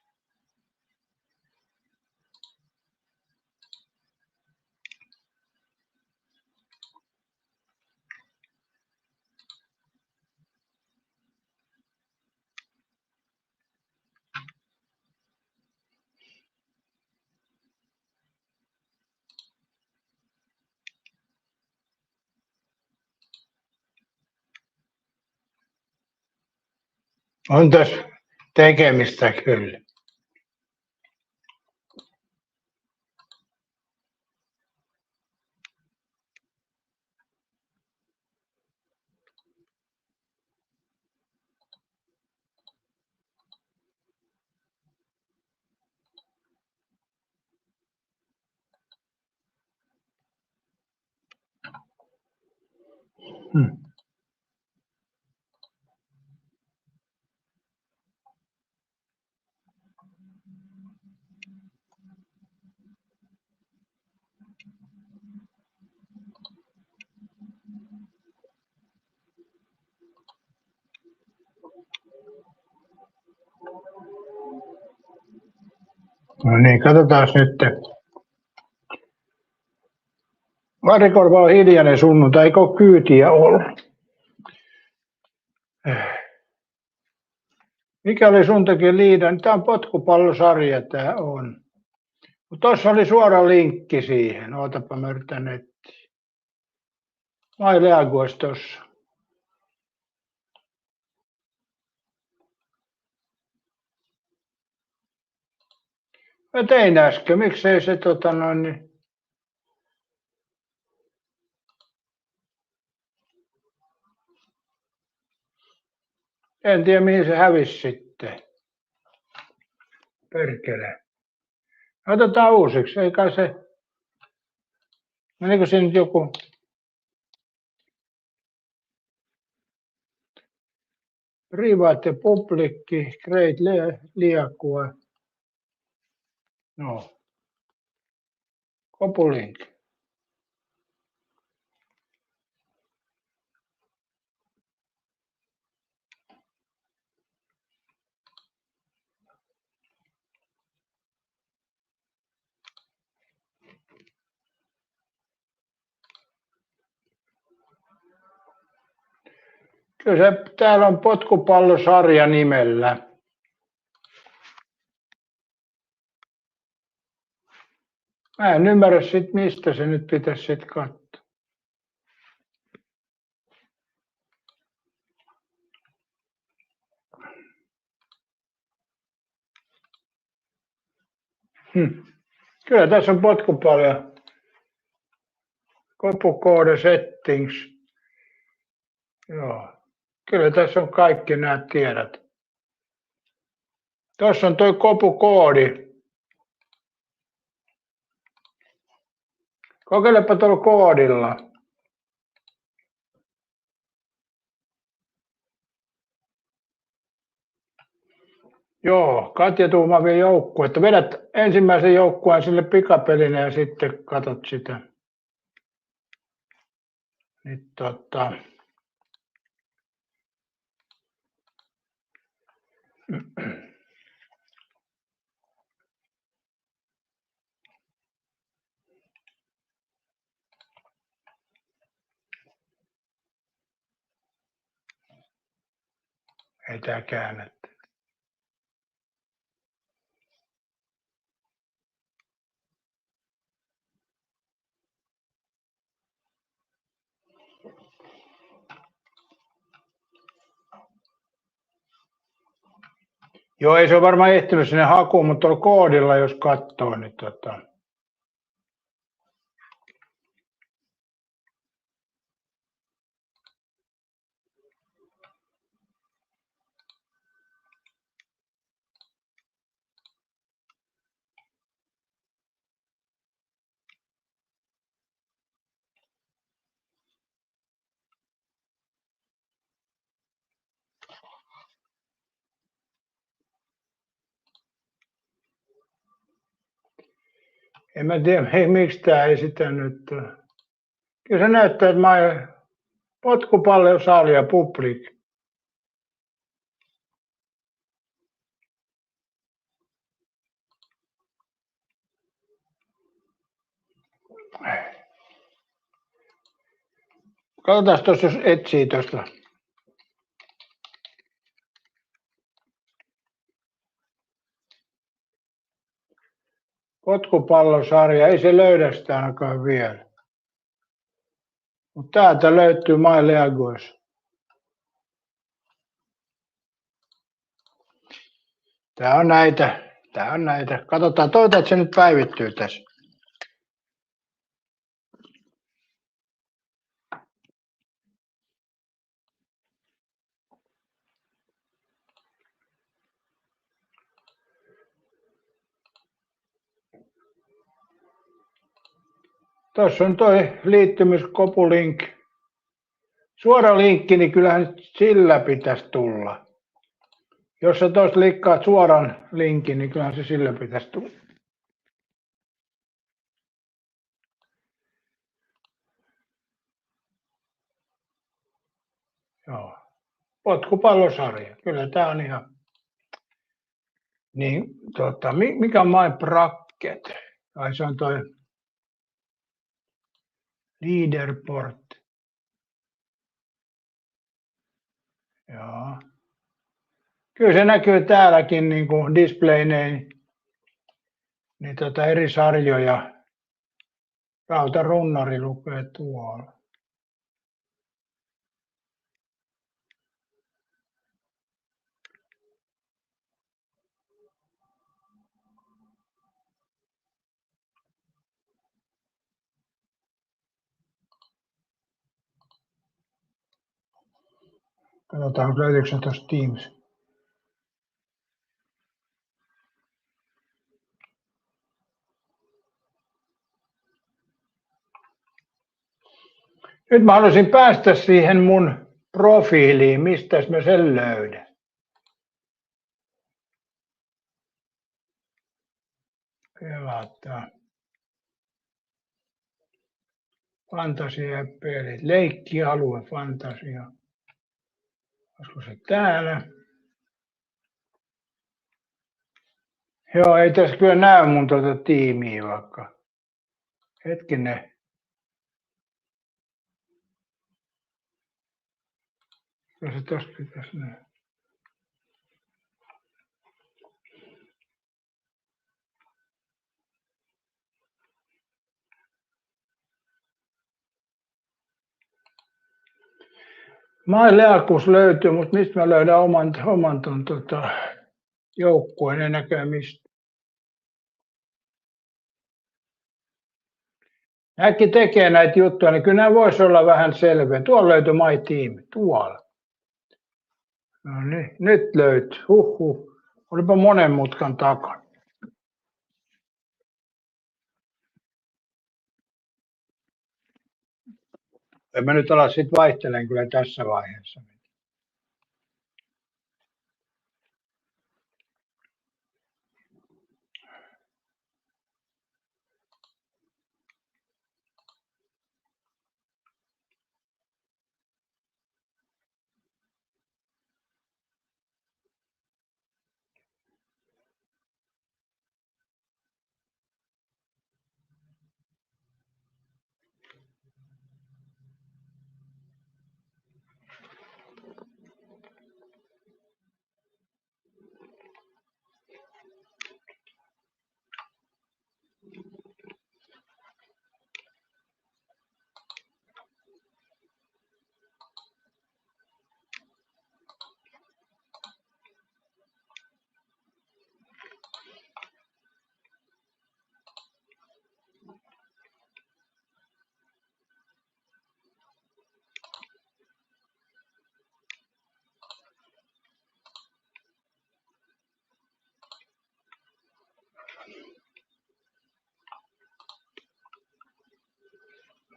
On tässä tekemistä kyllä. No niin, katsotaan nyt. Varikorva on hiljainen sunnuntai, eikö ole kyytiä ollut? Mikä oli sun takia liidan? Tämä on potkupallosarja, tämä on. Mutta tuossa oli suora linkki siihen. Ootapa, mä yritän etsiä. Vai reagoisi tuossa? Mä tein äsken, miksei se niin. En tiedä mihin se hävisi sitten. Perkele. Otetaan uusiksi, ei kai se. Menikö se nyt joku? Private publikki, great liakua. No. Kopulink. Kyllä se täällä on potkupallosarja nimellä. Mä en ymmärrä sit mistä se nyt pitäisi sit katsoa. Kyllä tässä on potkupallo. Kopukoode settings. Joo. Kyllä tässä on kaikki nämä tiedot. Tuossa on tuo kopukoodi. Kokeilepa tuolla koodilla. Joo, Katja tuumaa vielä joukkuetta. Vedät ensimmäisen joukkueen sille pikapelinä ja sitten katot sitä. Nyt Ei tää käännettä. Joo, ei se ole varmaan ehtinyt sinne hakuun, mutta tuolla koodilla jos katsoo, niin en mä tiedä, miksi tää ei sitä nyt. Kyllä se näyttää, että potkupallo ja public. Katsotaan tuossa, jos etsii tuosta. Potkupallosarja, ei se löydä sitä ainakaan vielä. Mutta täältä löytyy My Leagues. Tää on näitä. Katsotaan, toivotaan, että se nyt päivittyy tässä. Tuossa on toi liittymiskopulink. Suora linkki, niin kyllähän sillä pitäisi tulla. Jos sä tuossa klikkaat suoran linkin, niin kyllähän se sillä pitäisi tulla. Joo. Potkupallosarja. Kyllä tää on ihan. Niin, mikä on My Bracket? Ai se on toi Leaderboard. Joo. Kyllä se näkyy täälläkin niin kuin displayneen niin eri sarjoja. Rautarunnari lukee tuolla. Katsotaan, löytyykö se tuossa Teams. Nyt mä haluaisin päästä siihen mun profiiliin. Mistäs mä sen löydän? Pelataan. Fantasia ja pelit. Leikkialue, fantasia. Olisiko se täällä? Joo, ei tässä kyllä näy mun tiimiä vaikka. Hetkinen. Kyllä se tossa pitäisi nähdä. My Leagues löytyy, mutta mistä mä löydän oman ton, joukkueen, en näkään mistä. Äkki tekee näitä juttuja, niin kyllä nämä voisi olla vähän selviä. Tuolla löytyy My Team, tuolla. No niin, nyt löytyy. Huhhuh. Olipa monen mutkan takana. En mä nyt ala sit vaihtelen kyllä tässä vaiheessa.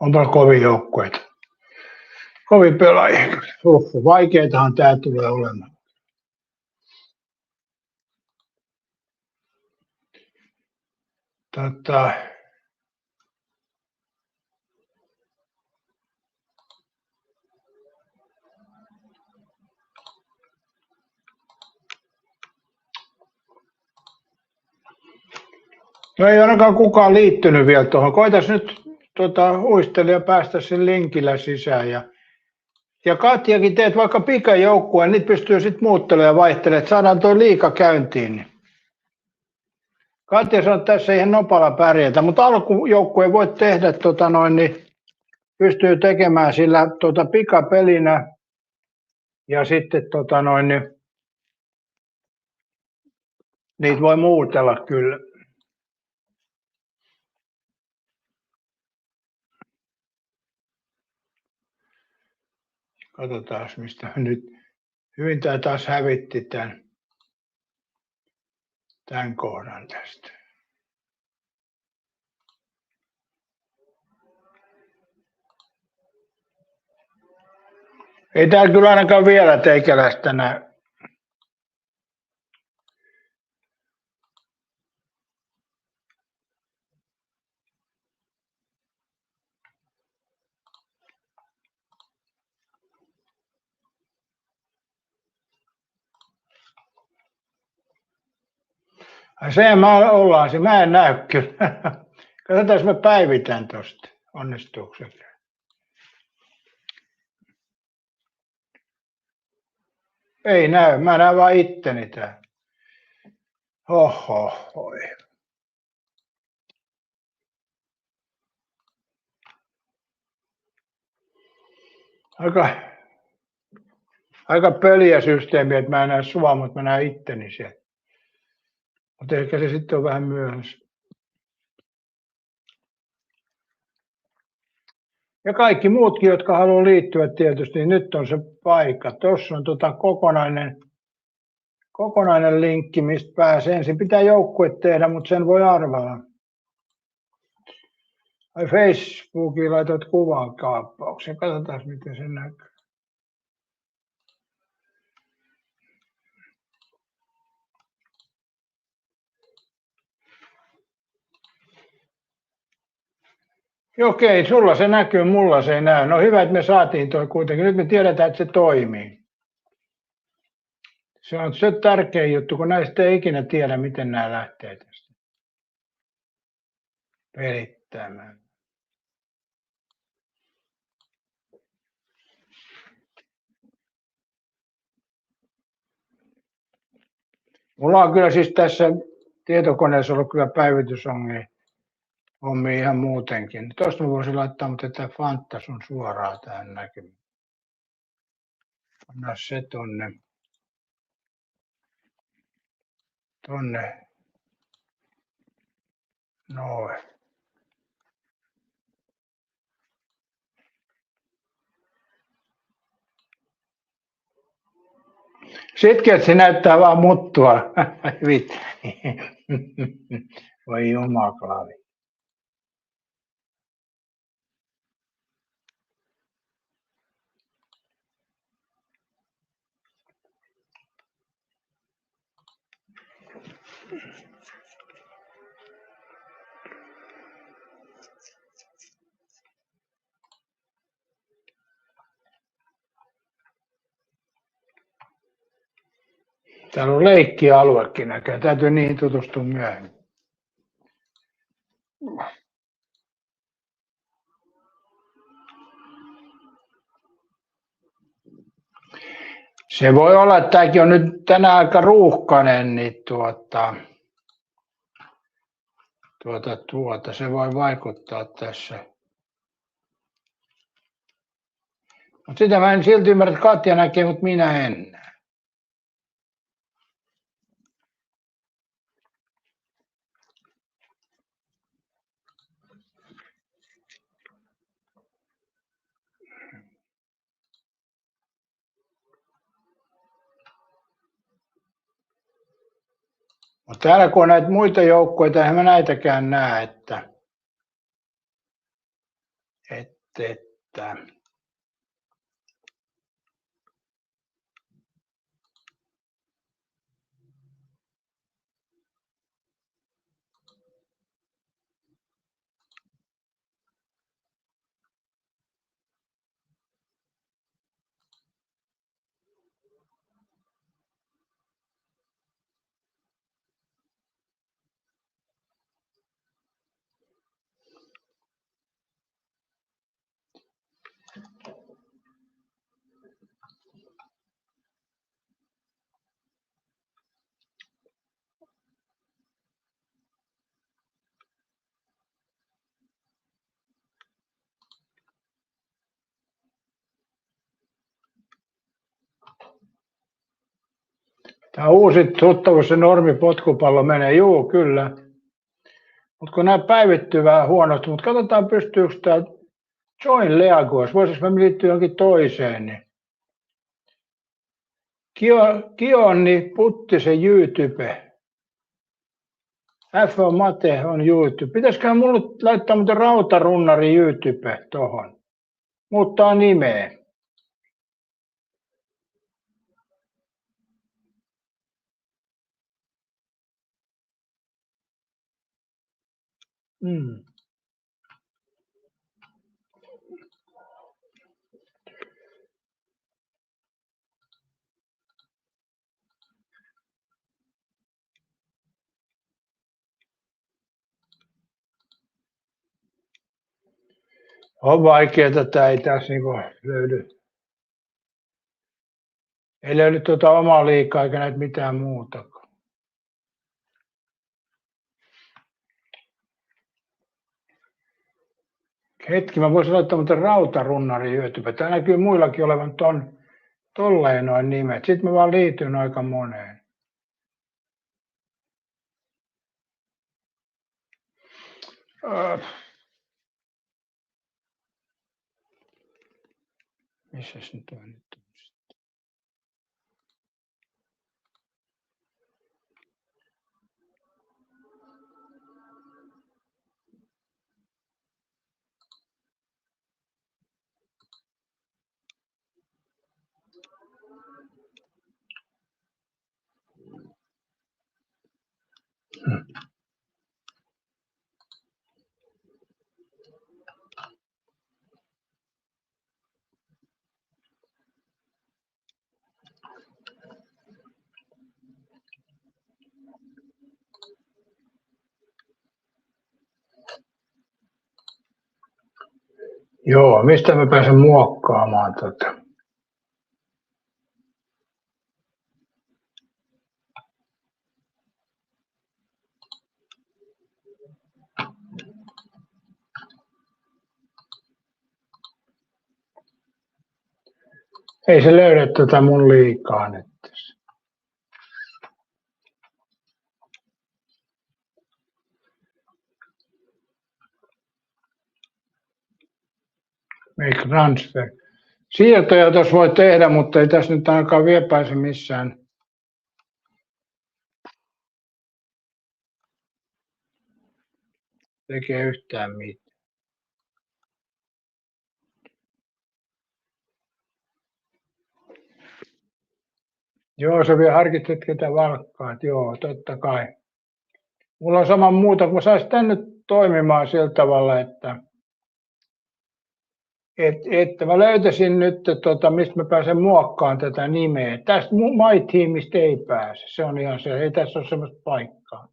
Onpa kovin joukkueita. Kovin pelaajia. Vaikeitahan tää tulee olemaan. No ei ainakaan kukaan liittynyt vielä tuohon. Koitas nyt uistelija päästä sen linkillä sisään. Ja Katjakin teet vaikka pikajoukkueen, niitä pystyy sitten muuttelemaan ja vaihtelemaan, että saadaan tuo liiga käyntiin. Niin. Katja sanoi, että tässä ihan nopalla pärjätä, mutta alkujoukkueen voit tehdä, niin pystyy tekemään sillä pikapelinä ja sitten niin, niitä voi muutella kyllä. Katsotaan, mistä nyt hyvin tämä taas hävitti tämän kohdan tästä. Ei täällä kyllä ainakaan vielä teikäläistä näy. Sehän ollaan se, mä en näy kyllä. Katsotaan, jos mä päivitän tosta. Onnistuuko se? Ei näy, mä näen vaan itteni täällä. Oi. Aika pöliä systeemi, että mä en näe sua, mutta mä näen itteni sieltä. Mutta ehkä se sitten on vähän myöhässä. Ja kaikki muutkin, jotka haluaa liittyä tietysti, niin nyt on se paikka. Tuossa on kokonainen linkki, mistä pääsee. Ensin pitää joukkue tehdä, mutta sen voi arvalla. Ai Facebookiin laitoit kuvan kaappauksen. Katsotaan, miten se näkyy. Okei, sulla se näkyy, mulla se ei näy. No hyvä, että me saatiin toi kuitenkin. Nyt me tiedetään, että se toimii. Se on se tärkeä juttu, kun näistä ei ikinä tiedä, miten nämä lähtee tästä pelittämään. Mulla on kyllä siis tässä tietokoneessa ollut kyllä päivitysongelmia ihan muutenkin. Tuosta mä voisin laittaa, mutta tämä Fantas on suoraan tähän näkymään. Anna se tonne. Noin. Sitkeät se näyttää vaan muttua. Voi jumakalavi. Täällä on leikkialuekin näköjään. Täytyy niihin tutustua myöhemmin. Se voi olla, että tämäkin on nyt tänään aika ruuhkainen, niin se voi vaikuttaa tässä. Mutta sitä mä en silti ymmärrä, että Katja näkee, mutta minä en näe. Mutta täällä kun on näitä muita joukkoja, eihän mä näitäkään näe, että että tämä uusi tuttavuus, se normi potkupallo menee, juu kyllä. Mutta kun nämä päivittyy vähän huonosti, mutta katsotaan pystyykö tämä Join Leaguas, voisiko me liittyä johonkin toiseen. Niin. Kionni Puttisen YouTube. F. Mate on YouTube. Pitäisiköhän mulle laittaa muuten rautarunnari YouTube tohon. Muuttaa nimeä. On vaikeaa, että ei tässä niinku löydy. Ei löydy tuota omaa liikaa eikä näitä mitään muuta. Hetki, mä voisin laittaa muuten rautarunnari YouTube. Tää näkyy muillakin olevan tolleen noin nimet. Sitten mä vaan liityn aika moneen. Missäs nyt on nyt? Joo, mistä mä pääsen muokkaamaan tota? Ei se löydä tota mun liikaa nyt. Make transfer. Siirtoja tuossa voi tehdä, mutta ei tässä nyt ainakaan vielä pääse missään. Tekee yhtään mitään. Joo, se vielä harkitset ketä valkkaat. Joo, totta kai. Mulla on sama muuta, kun mä saisin tänne toimimaan sillä tavalla, että mä löytäisin nyt, mistä mä pääsen muokkaamaan tätä nimeä. Tästä My Teamista ei pääse, se on ihan se, ei tässä ole semmoista paikkaa.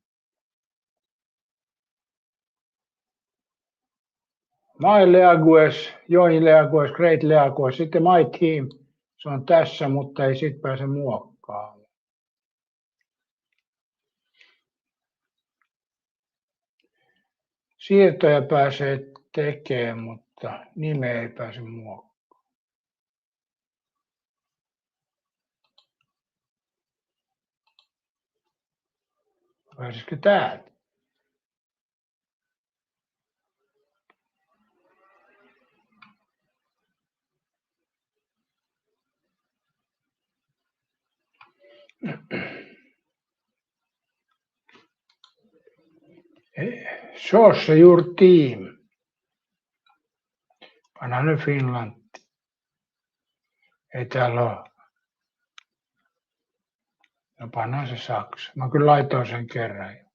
My Leagues, Join Leagues, Great Leagues, sitten My Team, se on tässä, mutta ei siitä pääse muokkaamaan. Siirtoja pääsee tekemään, mutta nimeä ei pääse muokkaamaan. Pääsisikö täältä? Source your team. Anna nyt Finlanti. Ei täällä ole. No pannaan se Saksa. Mä kyllä laitoin sen kerran.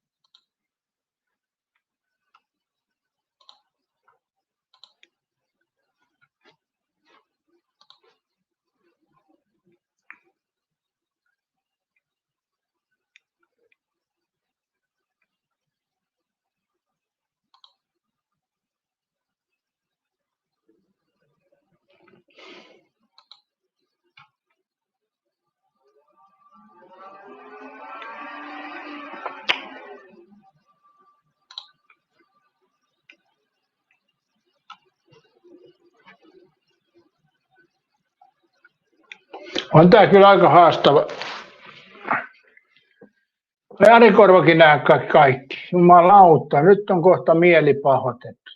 On tää kyllä aika haastava. Jari Korvakin näe kaikki. Jumalauta, nyt on kohta mieli pahoitettu.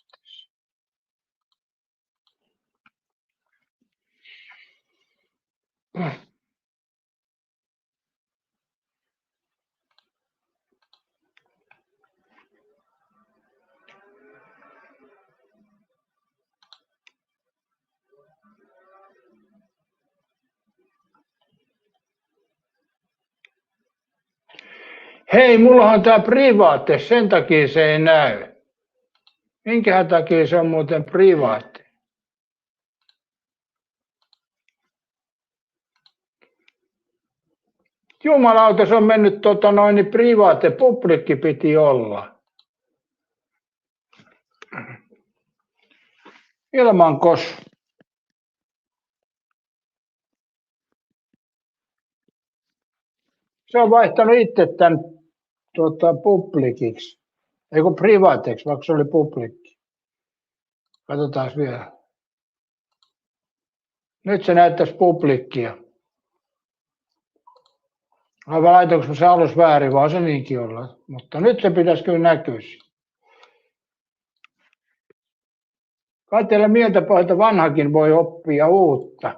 Hei, mullahan tää private, sen takia se ei näy. Minkähän takia se on muuten private? Jumalauta, se on mennyt niin private, publikki piti olla. Ilman kos. Se on vaihtanut itse tämän publikiksi. Ei kun privateksi, vaikka se oli publikki. Katsotaan vielä. Nyt se näyttäisi publikkia. Vai laitoinko se alus väärin, vaan se niinkin olla. Mutta nyt se pitäisi kyllä näkyä. Kai teillä mieltä pohjalta vanhakin voi oppia uutta.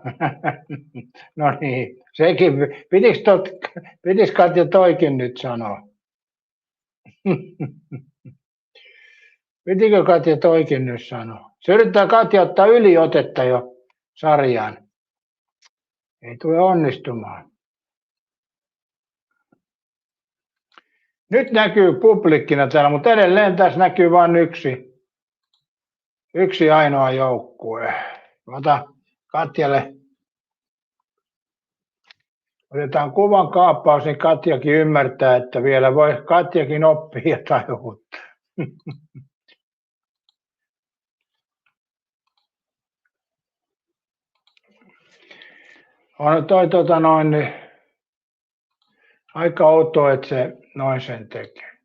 No niin, sekin. Pitis Katja toikin nyt sanoa? Pitikö Katja toikin nyt sanoa? Se yrittää Katja ottaa yliotetta jo sarjaan. Ei tule onnistumaan. Nyt näkyy publikkina täällä, mutta edelleen tässä näkyy vain yksi ainoa joukkue. Ota Katjalle. Otetaan kuvan kaappaus, niin Katjakin ymmärtää, että vielä voi Katjakin oppia jotain uutta. On toi aika outoa, että se noin sen tekee.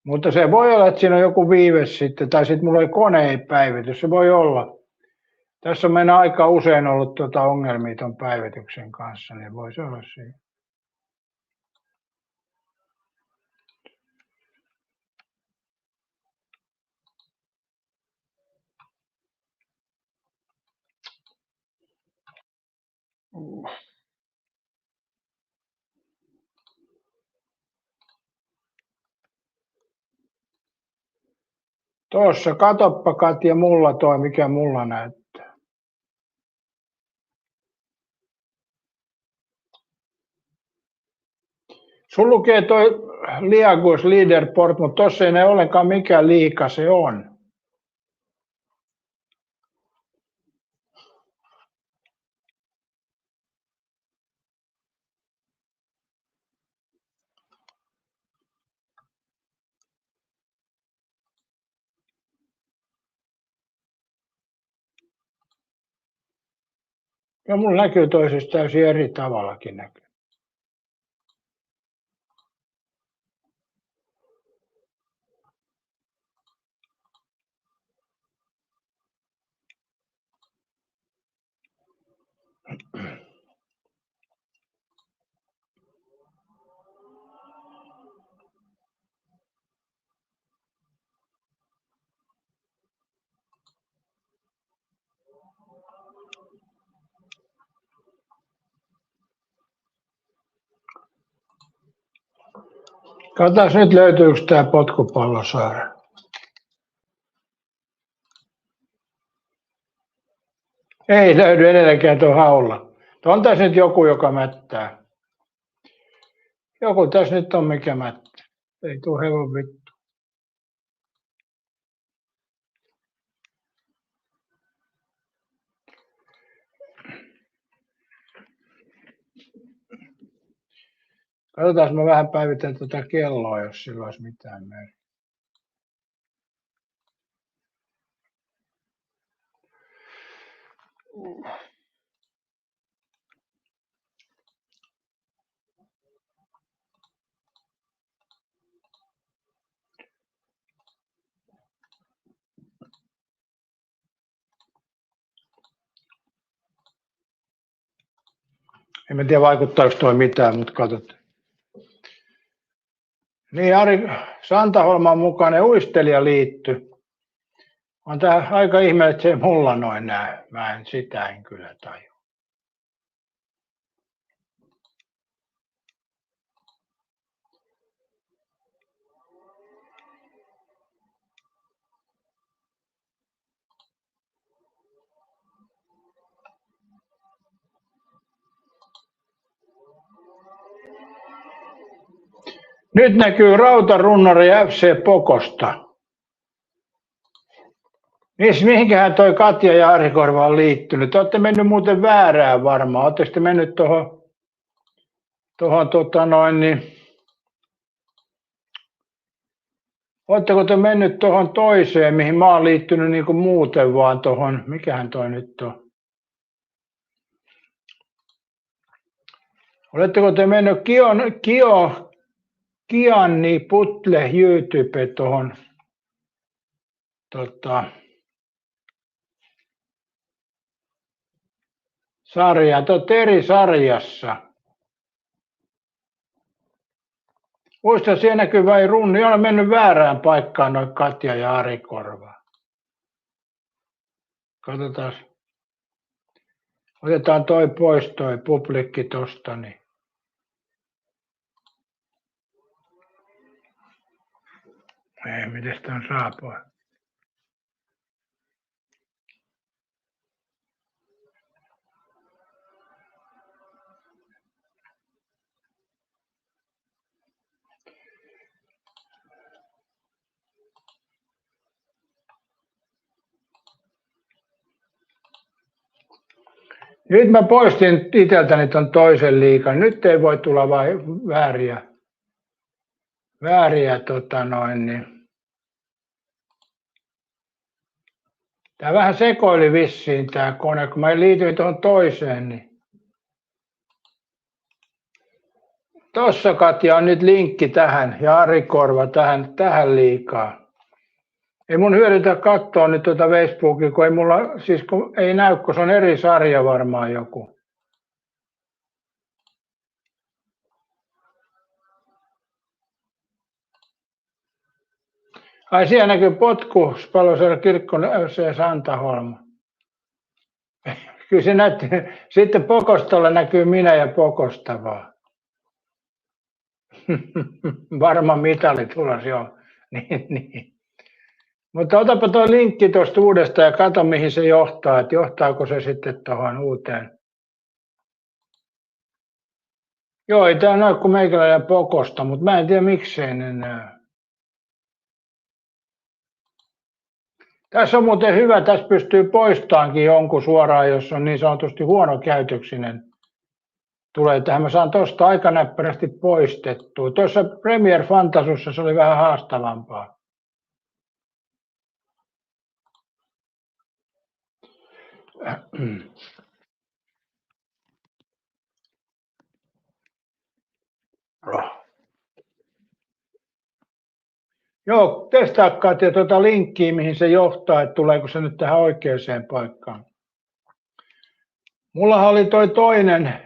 Mutta se voi olla, että siinä on joku viive sitten, tai sitten mulla ei kone ei päivitys, se voi olla. Tässä on meillä aika usein ollut ongelmia ton päivityksen kanssa, niin voisi olla siinä. Tuossa, katoppa Katja mulla toi, mikä mulla näyttää. Sun lukee toi Liagus Leaderboard, mutta tossa ei näe ollenkaan mikä liiga se on. Ja mulla näkyy toisesta täysin eri tavallakin näkyy. Katsotaan nyt löytyykö tämä Potkupallosaari. Ei löydy edelleenkään tuo haulla. On tässä nyt joku, joka mättää. Joku tässä nyt on, mikä mättää. Ei tuu hevon vittu. Katsotaan, mä vähän päivitän tuota kelloa, jos sillä olisi mitään merkitystä. En tiedä vaikuttaako toi mitään, mutta katsotaan. Niin, Ari Santaholman mukainen uistelijaliitty. On tää aika ihme, että se ei mulla noin näy. Sitä en kyllä tajua. Nyt näkyy Rautarunnari FC Pokosta. Mihinkähän toi Katja ja Arikorva on liittynyt? Te olette mennyt muuten väärään varmaan. Oletteko te mennyt tuohon Oletteko te mennyt tuohon toiseen, mihin mä oon liittynyt niin kuin muuten vaan tuohon, mikähän toi nyt on? Oletteko te mennyt Kianni Putle YouTube tuohon sarjaan? Te olette eri sarjassa. Muista siellä näkyy vai runni, olen mennyt väärään paikkaan noin Katja ja Ari Korva. Katsotaan. Otetaan toi pois, toi publikki tosta. Niin. Ei, miten sitä on saapua? Nyt mä poistin itseltäni ton toisen liikan. Nyt ei voi tulla vain vääriä niin. Tää vähän sekoili vissiin tää kone, kun mä liityin tuohon toiseen. Niin. Tossa Katja on nyt linkki tähän ja Ari Korva tähän liikaa. Ei mun hyödytä katsoa nyt tuota Facebookia, kun ei mulla, siis kun ei näy, kun se on eri sarja varmaan joku. Ai siellä näkyy Potkuspallosaari Kirkkonen FC Santaholma. Kyllä se näytti, sitten Pokostolla näkyy minä ja Pokosta vaan. Varma mitali tulos, joo. niin. Mutta otapa tuo linkki tuosta uudestaan ja katso mihin se johtaa, että johtaako se sitten tuohon uuteen. Joo, ei tää näy kuin meikäläinen Pokosta, mutta mä en tiedä miksei ne näy. Tässä on muuten hyvä, tässä pystyy poistaankin jonkun suoraan, jos on niin sanotusti huonokäytöksinen. Tulee tähän, mä saan tuosta aika näppärästi poistettua. Tuossa Premier Fantasussa se oli vähän haastavampaa. Joo, testaakaa tuota linkkiä, mihin se johtaa, että tuleeko se nyt tähän oikeaan paikkaan. Mullahan oli toi toinen,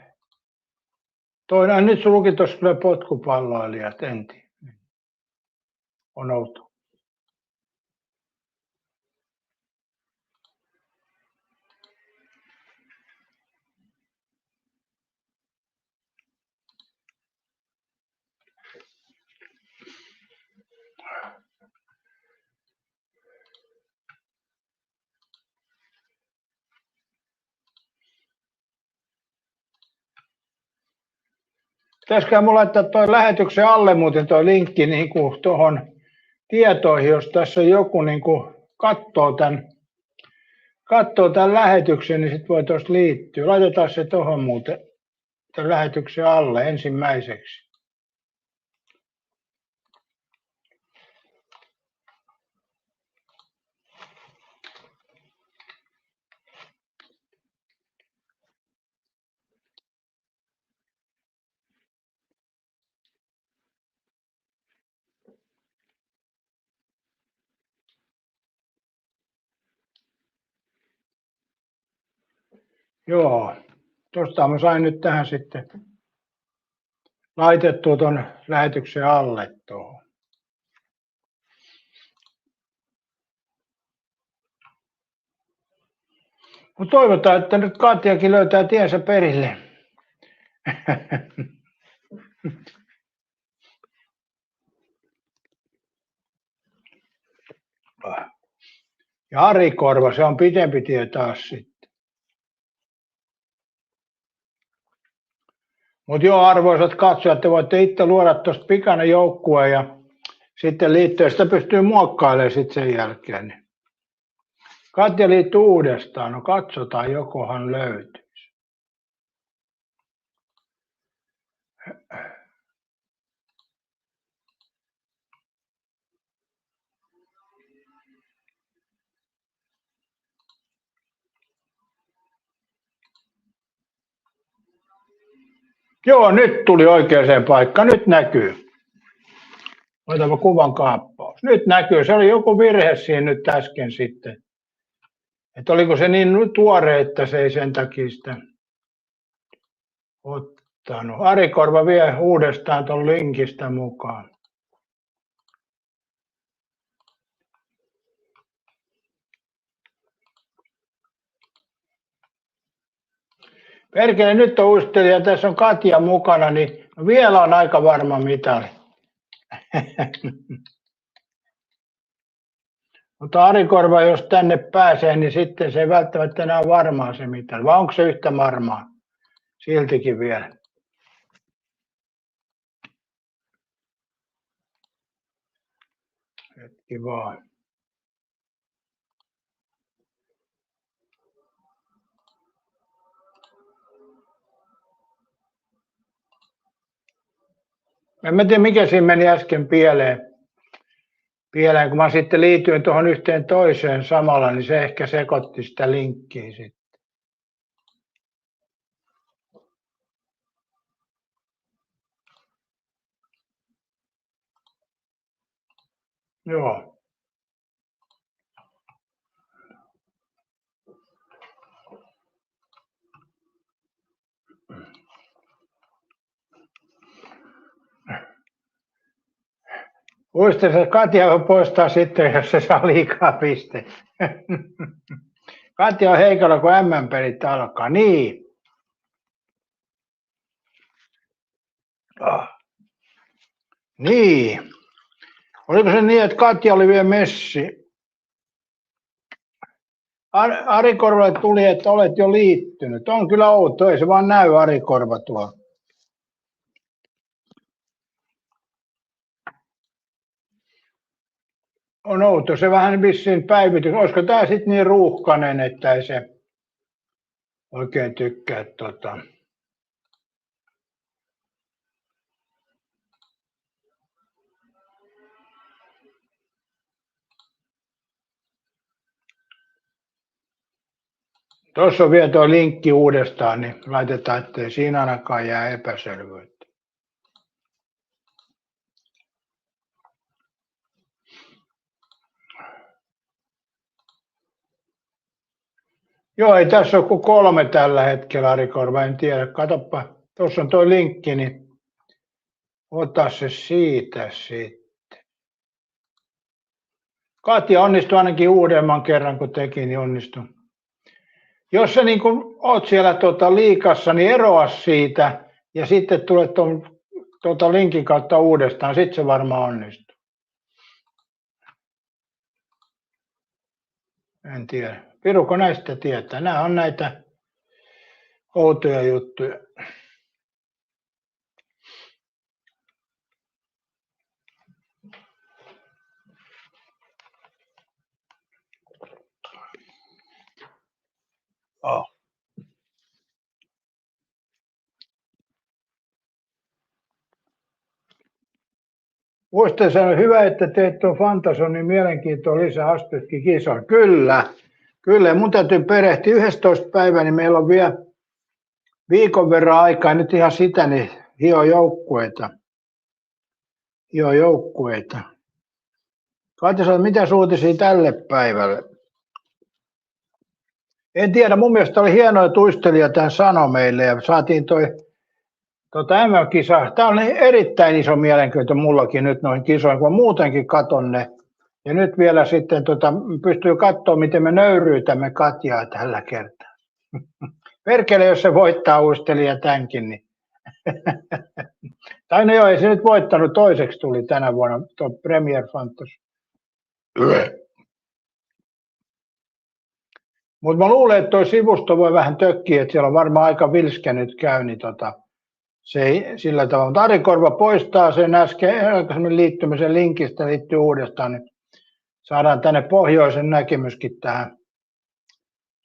nyt se luki tuossa kyllä Potkupalloilijat, en tiedä. On outo. Pitäisikö mulla laittaa toi lähetyksen alle muuten toi linkki niin kuin tuohon tietoihin, jos tässä on joku niin kuin katsoo tämän lähetyksen, niin sitten voi tuosta liittyä. Laitetaan se tuohon muuten tämän lähetyksen alle ensimmäiseksi. Joo, tuosta mä sain nyt tähän sitten laitettua tuon lähetyksen alle tuohon. Mutta toivotaan, että nyt Katjakin löytää tiensä perille. Ja Arikorva, se on pitempi tie taas sitten. Mutta joo, arvoisat katsojat, te voitte itse luoda tuosta pikainen joukkue ja sitten liittyä, sitä pystyy muokkailemaan sitten sen jälkeen. Niin Katja liittyy uudestaan, no katsotaan, jokohan löytyisi. Joo, nyt tuli oikeaan paikkaan, nyt näkyy. Otapa kuvan kaappaus. Nyt näkyy, se oli joku virhe siinä nyt äsken sitten. Että oliko se niin tuore, että se ei sen takia sitä ottanut. Arikorva vie uudestaan tuon linkistä mukaan. Perkele, nyt on uistelija, tässä on Katja mukana, niin vielä on aika varma mitali. Mutta Arikorva, jos tänne pääsee, niin sitten se ei välttämättä enää ole varmaa se mitali. Vai onko se yhtä varmaa? Siltikin vielä. Hetki vaan. En mä tiedä, mikä siinä meni äsken pieleen, kun mä sitten liityin tuohon yhteen toiseen samalla, niin se ehkä sekoitti sitä linkkiä sitten. Joo. Muista, että Katja voi poistaa sitten, jos se saa liikaa pisteitä. Katja on heikolla, kun M-pelit alkaa. Niin. Niin. Oliko se niin, että Katja oli vielä messi? Arikorvalle tuli, että olet jo liittynyt. On kyllä outo, ei se vaan näy Arikorva tuolla. On outo, se vähän vissiin päivitys. Olisiko tämä sitten niin ruuhkainen, että ei se oikein tykkää Tuossa on vielä tuo linkki uudestaan, niin laitetaan, ettei siinä ainakaan jää epäselvyyttä. Joo, ei tässä ole kuin 3 tällä hetkellä, Arikorva, en tiedä. Katoppa, tuossa on tuo linkki, niin ota se siitä sitten. Katja onnistui ainakin uudemman kerran, kun teki, niin onnistui. Jos sä niin kun oot siellä liikassa, niin eroa siitä ja sitten tulet tuon linkin kautta uudestaan, sitten se varmaan onnistuu. En tiedä. Piruko näistä tietää? Nämä on näitä outoja juttuja. Oh. Muista sanoa, hyvä, että teet tuon Fantasonin mielenkiintoa lisää aspektikisoon. Kyllä, kyllä. Mun täytyy perehtyä 11. päivä, niin meillä on vielä viikon verran aikaa, nyt ihan sitä, niin hio joukkueita. Katsotaan, mitä uutisia tälle päivälle. En tiedä, mun mielestä oli hienoja tuistelija tämän sanoi meille ja saatiin toi MM-kisa. Tämä on erittäin iso mielenkiinto mullakin nyt noihin kisoihin, kun muutenkin katon ne. Ja nyt vielä sitten pystyy katsoa, miten me nöyryytämme Katjaa tällä kertaa. Perkele, jos se voittaa uistelija tämänkin. Niin. Tai no joo, ei se nyt voittanut, toiseksi tuli tänä vuonna tuo Premier Fantasy. Mutta mä luulen, että tuo sivusto voi vähän tökkiä, että siellä on varmaan aika vilskä nyt käy, niin se ei sillä tavalla. Mutta Ari Korva poistaa sen aikaisemmin liittymisen linkistä, liittyy uudestaan, niin saadaan tänne pohjoisen näkemyskin tähän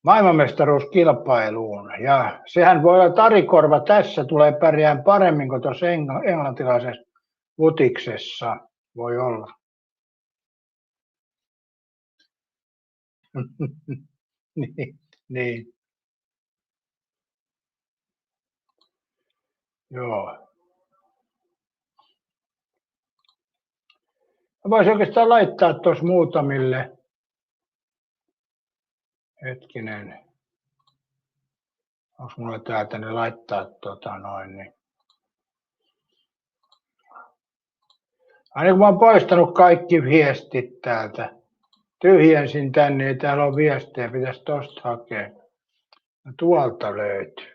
maailmanmestaruuskilpailuun. Ja sehän voi olla, että Ari Korva tässä tulee pärjään paremmin kuin tuossa englantilaisessa Futiksessa. Voi olla. niin. Joo. Mä voisin oikeastaan laittaa tuossa muutamille. Hetkinen. Onko mulla täältä ne laittaa niin. Aina kun mä oon poistanut kaikki viestit täältä. Tyhjensin tänne, niin täällä on viestejä, pitäisi tosta hakea. No, tuolta löytyy.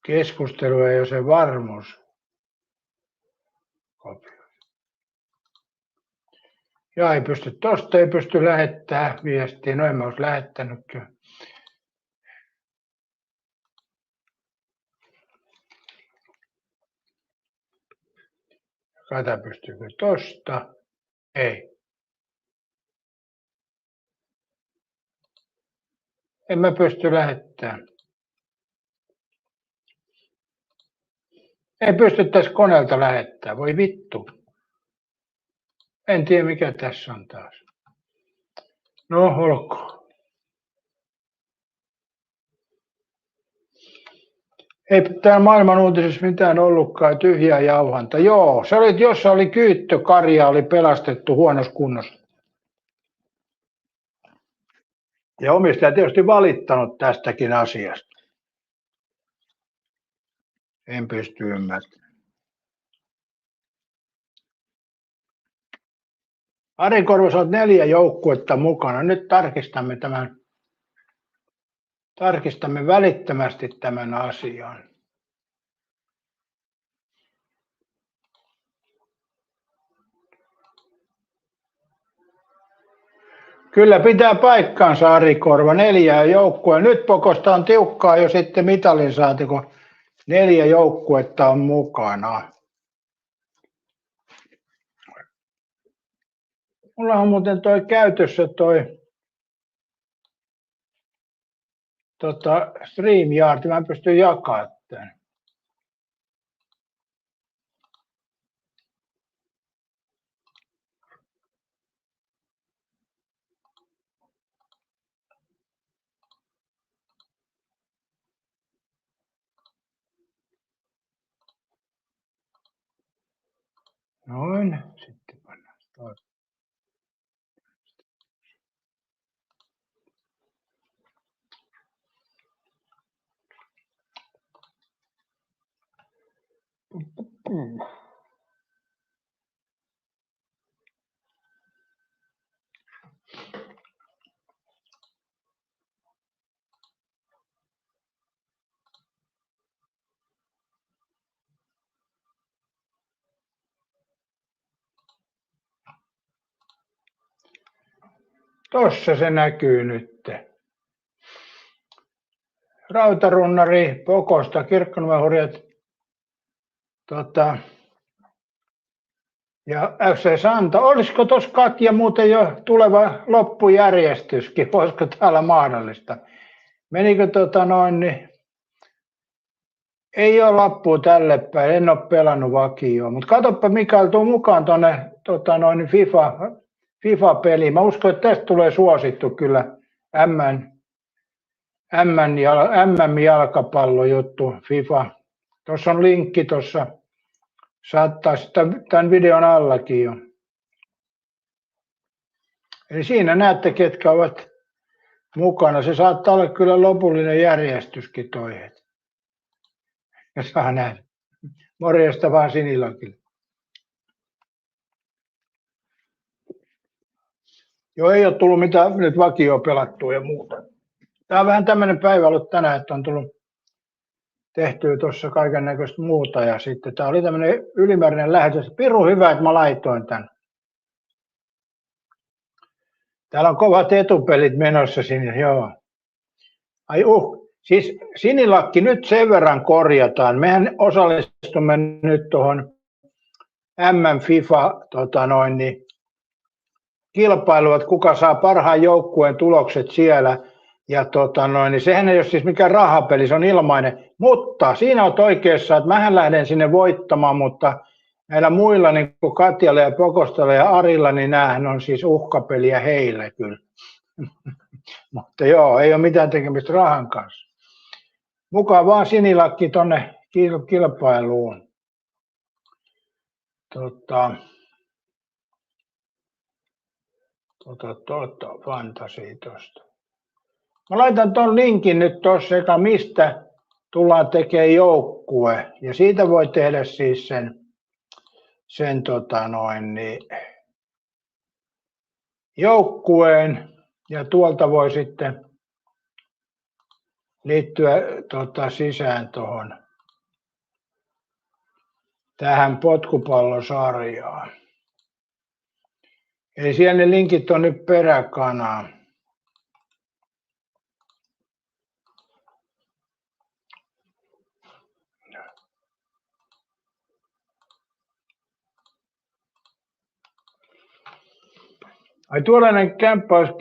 Keskustelu ei ole se varmuus. Ja ei pysty tosta, ei pysty lähettämään viestiä. No en mä olisi lähettänytkään. Kata pystyykö tosta? Ei. En mä pysty lähettämään. Ei pystyttäisi koneelta lähettämään. Voi vittu. En tiedä mikä tässä on taas. No olkoon. Ei täällä maailman uutisissa mitään ollutkaan, tyhjää jauhanta. Joo, se oli, jossa oli kyyttökarja, oli pelastettu huonossa kunnossa. Ja omistaja tietysti valittanut tästäkin asiasta. En pysty ymmärtämään. Ari Korvas on 4 joukkuetta mukana. Nyt tarkistamme välittömästi tämän asian. Kyllä pitää paikkaansa Ari Korva, 4 joukkuetta. Nyt Pokosta on tiukkaa jo sitten mitalin saati, kun 4 joukkuetta on mukana. Mulla on muuten toi käytössä toi StreamYard, mä pystyn jakamaan tämän. Noin, sitten pannaan toi. Tossa se näkyy nyt. Rautarunnari, Pokosta, Kirkkonumen Hurjat ja FC Santa. Olisiko tuossa Katja muuten jo tuleva loppujärjestyskin? Olisiko täällä mahdollista? Menikö niin ei ole lappua tälle päin, en ole pelannut vakioon, mutta katsoppa Mikael, tuu mukaan tuonne FIFA-peliin. Mä uskon, että tästä tulee suosittu kyllä MM-jalkapallojuttu FIFA. Tuossa on linkki tuossa, saattaa tämän videon allakin jo. Eli siinä näette, ketkä ovat mukana. Se saattaa olla kyllä lopullinen järjestyskin toi. Ja saa nähdä. Morjesta vaan Sinilakille. Joo, ei ole tullut mitään nyt vakioa pelattua ja muuta. Tämä on vähän tämmöinen päivä ollut tänään, että on tullut tehtyä tuossa kaiken näköistä muuta. Ja sitten tämä oli tämmöinen ylimääräinen lähetys. Piru hyvä, että mä laitoin tämän. Täällä on kovat etupelit menossa sinne, joo. Siis Sinilakki nyt sen verran korjataan. Mehän osallistumme nyt tuohon FIFA kilpailuun, että kuka saa parhaan joukkueen tulokset siellä. Ja niin sehän ei ole siis mikään rahapeli, se on ilmainen. Mutta siinä on oikeassa, että mähän lähden sinne voittamaan, mutta näillä muilla, niin kuin Katjalla ja Pokostalla ja Arilla, niin näähän on siis uhkapeliä heille kyllä. Mutta joo, ei ole mitään tekemistä rahan kanssa. Mukaan vaan Sinilakki tonne kilpailuun. Fantasia tosta. Mä laitan ton linkin nyt tuossa, mistä tullaan tekemään joukkue. Ja siitä voi tehdä siis sen joukkueen. Ja tuolta voi sitten liittyä sisään tähän potkupallosarjaan. Eli siellä ne linkit on nyt peräkanaan. Ai tuollainen kämppä olisi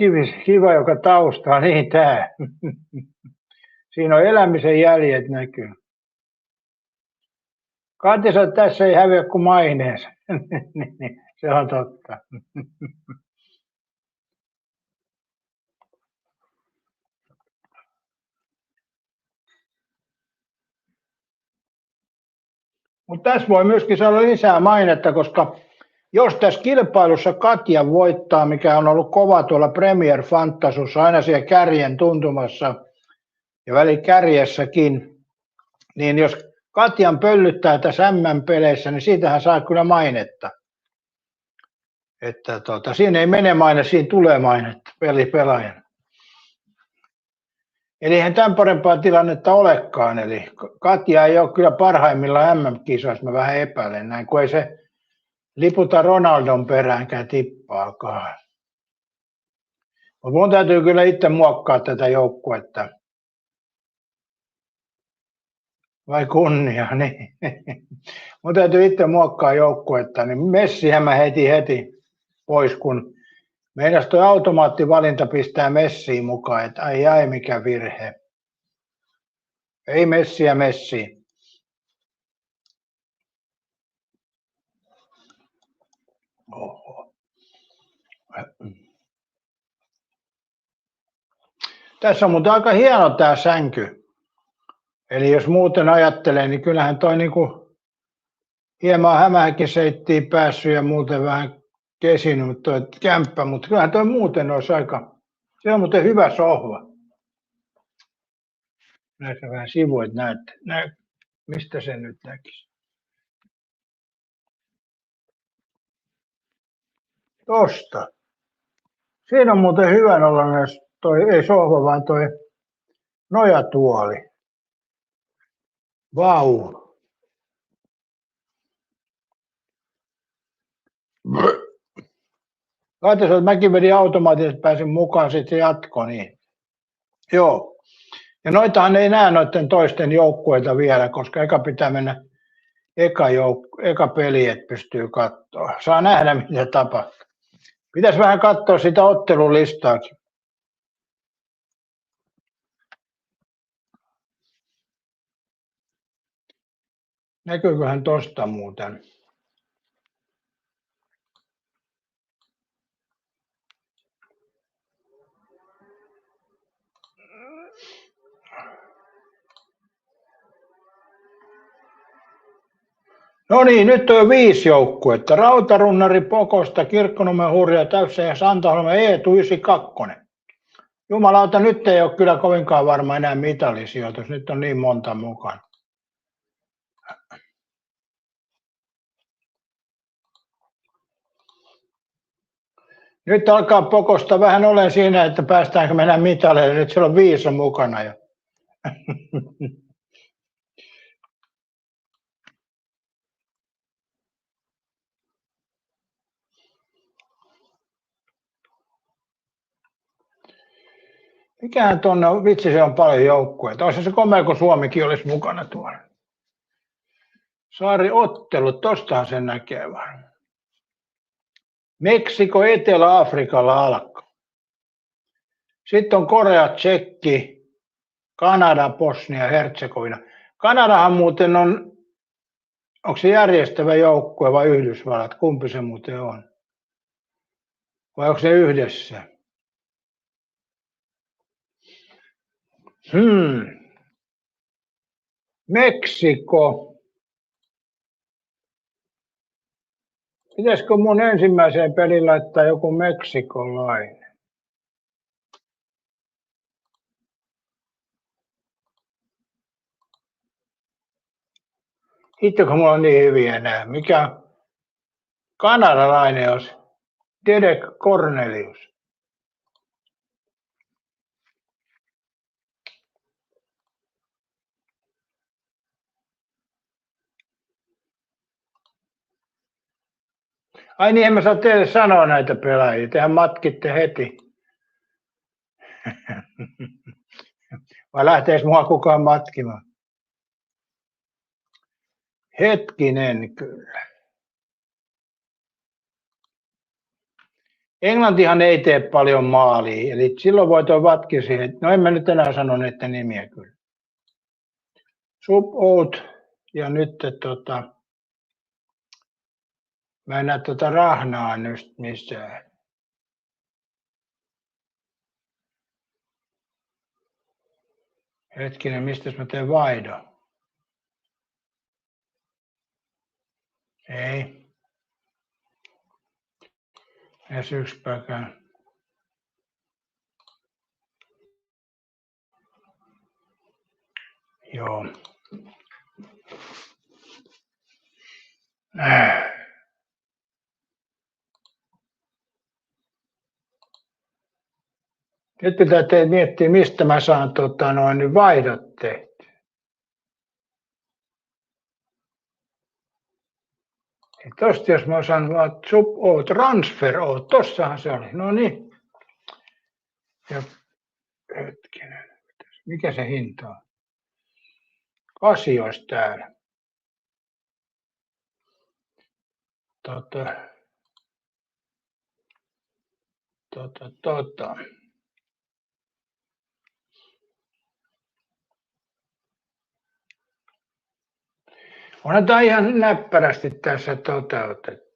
kiva, joka taustaa, niin tää. Siinä on elämisen jäljet näkyy. Katja sanoi, että tässä ei häviä kuin maineensa. Se on totta. Mutta tässä voi myöskin saada lisää mainetta, koska jos tässä kilpailussa Katja voittaa, mikä on ollut kova tuolla Premier Fantasussa, aina siellä kärjen tuntumassa ja välikärjessäkin, niin jos Katjan pöllyttää tässä MM-peleissä, niin siitähän saa kyllä mainetta. Että siinä ei mene maine, siinä tulee mainetta pelaajan. Eli eihän tämän parempaa tilannetta olekaan. Eli Katja ei ole kyllä parhaimmillaan MM-kisoissa, mä vähän epäilen näin, kun ei se liputa Ronaldon peräänkään tippaakaan. Mutta mun täytyy kyllä itse muokkaa tätä joukkuetta. Vai kunnia, niin. Mun täytyy itse muokkaa joukkuetta, niin Messihän mä heti pois, kun meinas toi automaattivalinta pistää Messiin mukaan, että ai mikä virhe. Ei Messiä Messiin. Oho. Tässä on muuten aika hieno tää sänky. Eli jos muuten ajattelee, niin kyllähän toi niinku hieman hämähäkiseittiin päässyt ja muuten vähän kesinyt toi kämppä, mutta kyllähän toi muuten olisi se on muuten hyvä sohva. Näissä vähän sivuit näette. Mistä se nyt näkisi? Tosta. Siinä on muuten hyvän olla toi, ei sohva, vaan toi nojatuoli. Vau. Katsotaan, että mäkin vedin automaattisesti, pääsin mukaan, sitten se jatko, niin. Joo. Ja noitahan ei näe noiden toisten joukkueita vielä, koska eka pitää mennä eka peli, että pystyy katsoa. Saa nähdä, mitä tapahtuu. Pitäisi vähän katsoa sitä ottelulistaakin. Näkyyköhän tosta muuten? No niin, nyt on jo 5 joukkuetta. Rautarunnari Pokosta, Kirkkonummen Hurja, Täyssä ja Santaholma Eetu 92. Jumalauta, nyt ei ole kyllä kovinkaan varma enää mitalisijoitus. Nyt on niin monta mukana. Nyt alkaa Pokosta vähän olen siinä, että päästäänkö mennä mitaleille. Nyt siellä on 5 mukana jo. Mikähän tuonne on? Vitsi, se on paljon joukkueita. Olisi se komea, kun Suomikin olisi mukana tuolla. Saariottelut, tostahan sen näkee varmaan. Meksiko, Etelä-Afrikalla alkaa. Sitten on Korea, Tsekki, Kanada, Bosnia, Hertsegovina. Kanadahan muuten onko se järjestävä joukkue vai Yhdysvallat? Kumpi se muuten on? Vai onko se yhdessä? Meksiko. Pitäisikö mun ensimmäiseen peliin laittaa joku meksikolainen? Hitto, kun mulla on niin hyviä enää. Mikä kanadalainen olisi? Derek Cornelius. Ai niin, en mä saa teille sanoa näitä pelaajia. Tehän matkitte heti. Vai lähteekö mua kukaan matkimaan? Hetkinen kyllä. Englantihan ei tee paljon maalia, eli silloin voi tuo vatki siihen. No en mä nyt enää sano näitä nimiä kyllä. Sub-out ja nyt mä en näe rahnaa nyt missään. Hetkinen, mistä mä teen vaihdon? Ei. Edes yksipäkään. Joo. Nyt pitää miettiä, mistä mä saan niin vaihdot tehty. Tosta jos mä osaan vaan sub-o, transfer-o, tossahan se oli. No niin. Ja hetkinen. Mikä se hinta on? 8 olisi täällä. Onhan tämä ihan näppärästi tässä toteutettu.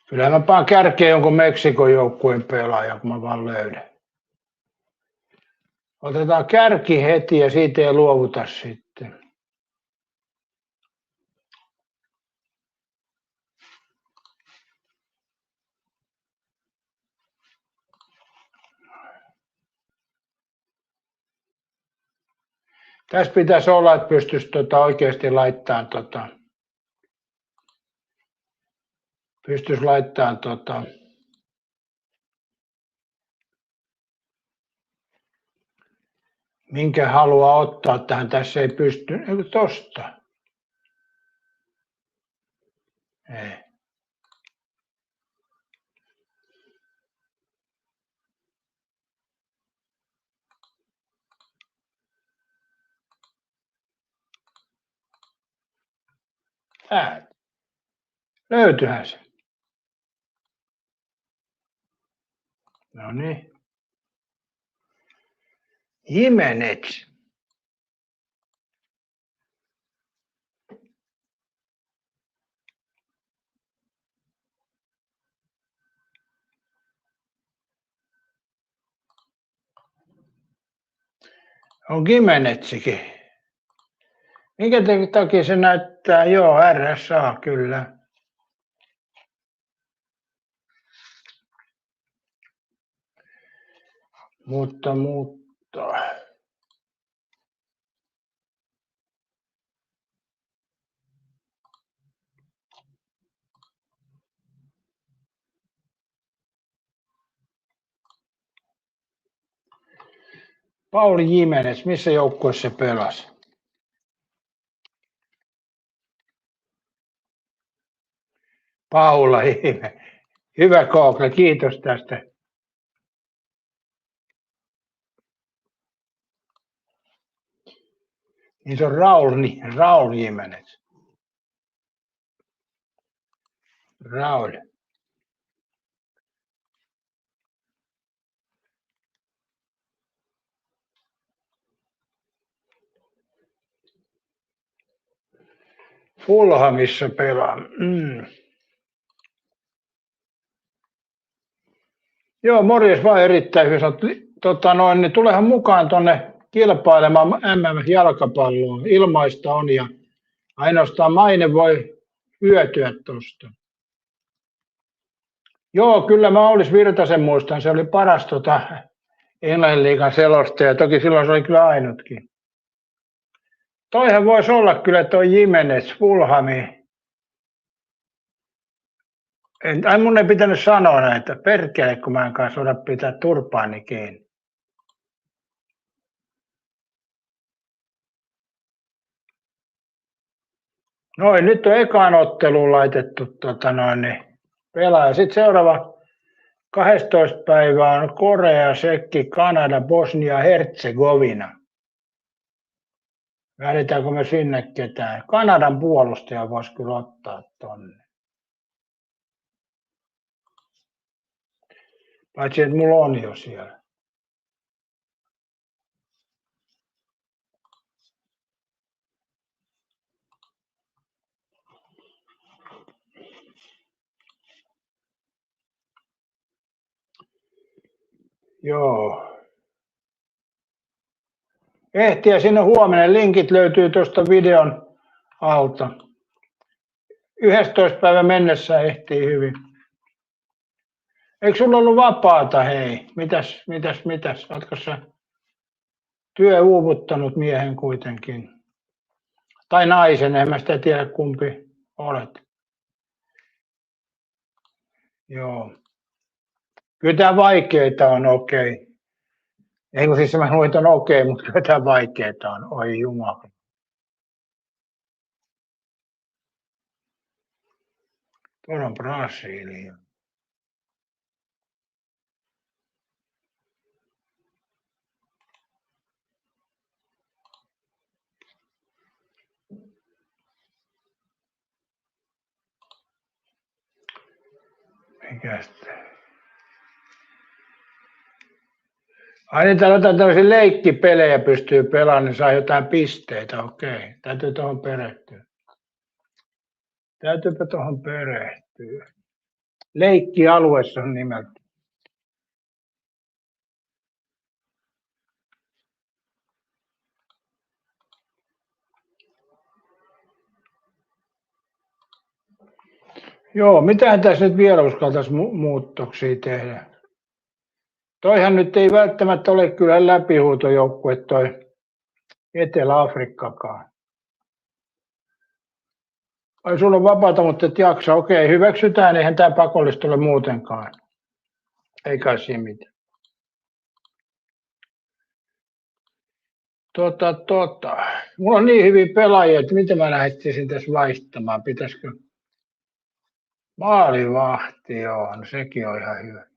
Kyllä mä paan kärkeen jonkun Meksikon joukkueen pelaajan, kun mä vaan löydän. Otetaan kärki heti ja siitä ei luovuta sitten. Tässä pitäisi olla, että pystyisi oikeasti laittamaan pystyisi laittamaan minkä haluaa ottaa tähän. Tässä ei pysty, tosta. Ei. Löytyyhän se. No niin. Jimenez. On Gimenezikin. Minkä takia se näyttää? Joo, RSA kyllä. Mutta. Pauli Jimenez, missä joukkueessa se pelasi? Paula Jimenez. Hyvä Google, kiitos tästä. Niin se on Raul Jimenez. Raul. Fulhamissa pelaa. Joo, morjes vaan erittäin hyvä. Niin tulehan mukaan tuonne kilpailemaan MM-jalkapalloon. Ilmaista on ja ainoastaan maine voi hyötyä tuosta. Joo, kyllä mä Aulis Virtasen muistan. Se oli paras Englannin liigan selostaja. Toki silloin se oli kyllä ainutkin. Toihan voisi olla kyllä toi Jimenez Fulhami. Mun ei pitänyt sanoa näitä. Perkele, kun mä en kanssa oda pitää turpaani kiinni. Noin, nyt on ekaan otteluun laitettu pelaaja. Sitten seuraava 12 päivää on Korea, Sekki, Kanada, Bosnia, Herzegovina. Välitäänkö me sinne ketään? Kanadan puolustaja voisi kyllä ottaa tonne. Paitsi, että mulla on jo siellä. Joo. Ehtiä sinne huomenna. Linkit löytyy tuosta videon alta. 11 päivä mennessä ehtii hyvin. Eikö sulla ollut vapaata, hei? Mitäs? Oletko sä työ uuvuttanut miehen kuitenkin? Tai naisen, en mä sitä tiedä kumpi olet. Joo. Kyllä tämä vaikeita on, okei. Ei kun siis mä luin on okei, mutta kyllä tämä vaikeita on, oi jumala. Tuolla on Brasilia. Mikäs ai niin, täällä tämmöisiä leikkipelejä pystyy pelaamaan, niin saa jotain pisteitä, okei. Täytyy tuohon perehtyä. Täytyypä tuohon perehtyä. Leikkialue se on nimeltä. Joo, mitähän tässä nyt vielä uskaltaisi muutoksia tehdä? Toihan nyt ei välttämättä ole kyllä läpihuutojoukkue toi Etelä-Afrikkakaan. Ai sulla on vapaata, mutta et jaksa. Okei, hyväksytään, eihän tämä pakollista ole muutenkaan. Ei kai siinä mitään. Mulla on niin hyviä pelaajia, että miten mä lähtisin tässä vaihtamaan. Pitäisikö? Maalivahti, joo, no sekin on ihan hyvä.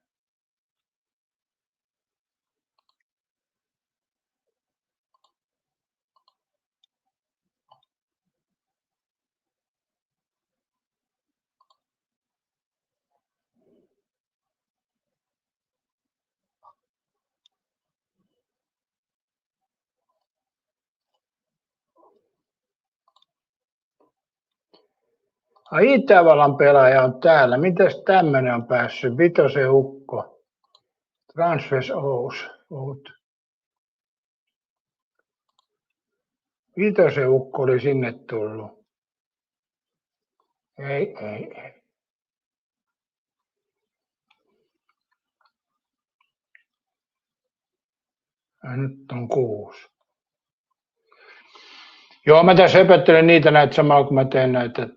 Ai Itävallan pelaaja on täällä. Mitäs tämmönen on päässyt? Vitosen ukko. Transfers out. Vitosen ukko oli sinne tullut. Ei. Ja nyt on 6. Joo, mä tässä höpöttelen niitä näitä samalla, kun mä teen näitä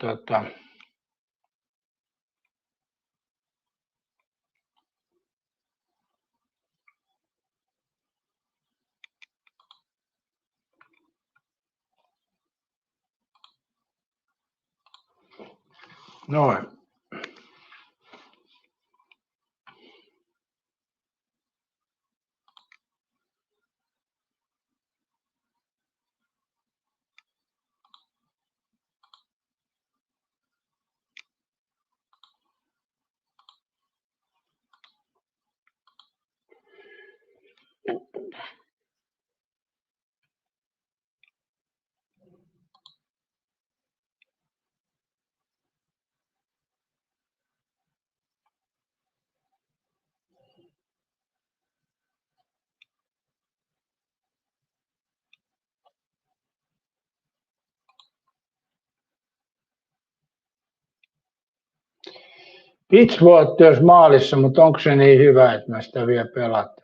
noin. Pitchfork olisi maalissa, mutta onko se niin hyvä, että mä sitä vielä pelat?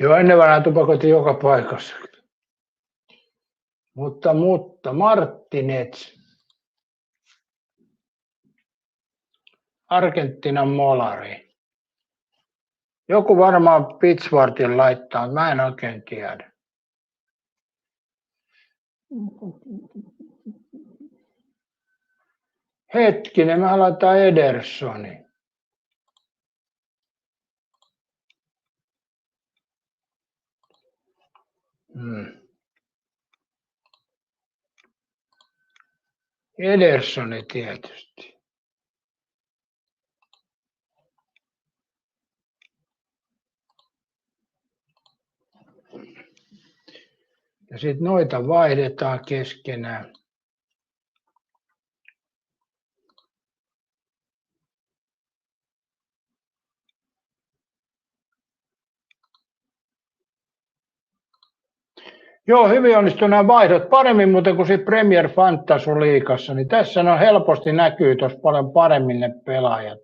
Joo, ennen vanhaan tupakoitiin joka paikassa. Mutta Martinez, Argentiinan molari. Joku varmaan Pitchforkin laittaa, mutta mä en oikein tiedä. Hetkinen, mä laitan Edersoni. Edersoni tietysti. Ja sitten noita vaihdetaan keskenään. Joo, hyvin onnistuu nämä vaihdot. Paremmin muuten kuin se Premier Fantasy Liigassa, niin tässä on helposti näkyy tuossa paljon paremmin ne pelaajat.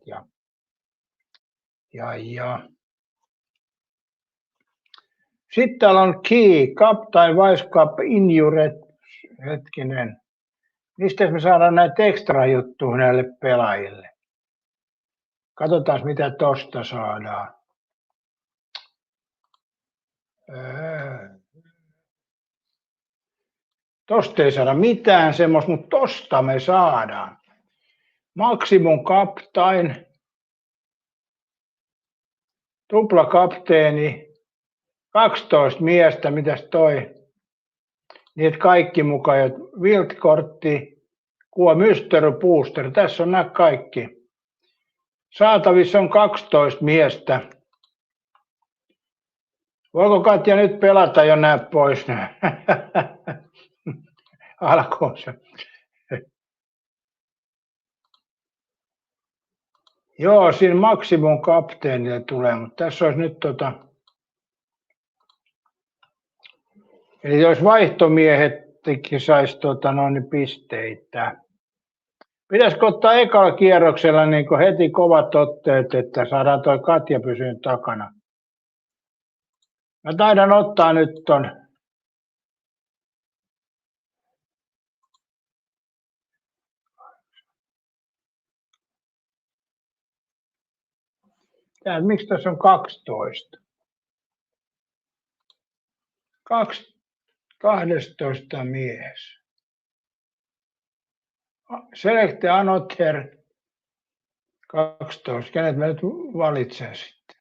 Ja. Sitten täällä on Key, Captain, Vice Cup, Injured. Hetkinen. Mistä me saadaan näitä ekstra juttuja näille pelaajille? Katsotaan, mitä tosta saadaan. Tosta ei saada mitään semmoista, mutta tosta me saadaan. Maximum Captain, tuplakapteeni, 12 miestä, mitäs toi? Niin, että kaikki mukaan, Wild-kortti, Mystery Booster, tässä on nämä kaikki. Saatavissa on 12 miestä. Voiko Katja nyt pelata jo nämä pois? Alkoon se. Joo, siinä maksimum kapteenille tulee, mutta tässä olisi nyt Eli jos vaihtomiehetkin saisi pisteitä. Pitäisikö ottaa ekalla kierroksella niin heti kovat otteet, että saadaan toi Katja pysyyn takana? Mä taidan ottaa nyt ton. Miksi tässä on 12? 12 mies. Select another 12. Kenet mä nyt valitsen sitten?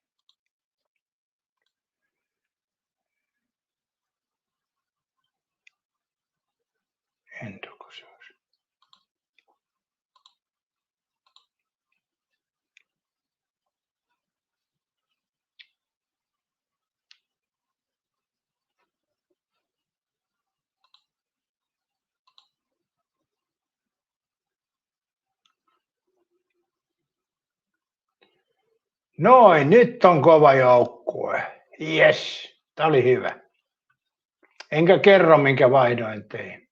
Entoko se olisi? Noin, nyt on kova joukkue. Yes, tää oli hyvä. Enkä kerro, minkä vaihdoin tein.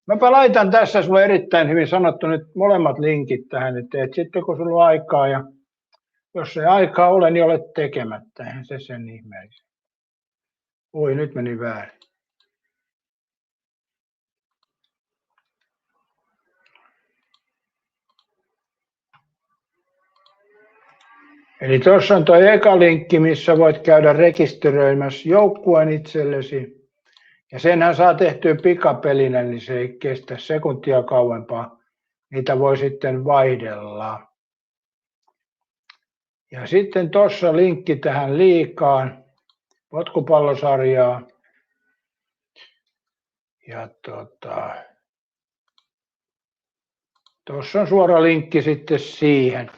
Mäpä laitan tässä sulle erittäin hyvin sanottu nyt molemmat linkit tähän, että teet sitten kun sulla on aikaa ja jos ei aikaa ole, niin olet tekemättä. Eihän se sen ihmeellistä. Oi, nyt meni väärin. Eli tuossa on tuo eka linkki, missä voit käydä rekisteröimässä joukkueen itsellesi. Ja senhän saa tehtyä pikapelinä, niin se ei kestä sekuntia kauempaa. Niitä voi sitten vaihdella. Ja sitten tuossa linkki tähän liikaan, potkupallosarjaa. Ja tuossa on suora linkki sitten siihen.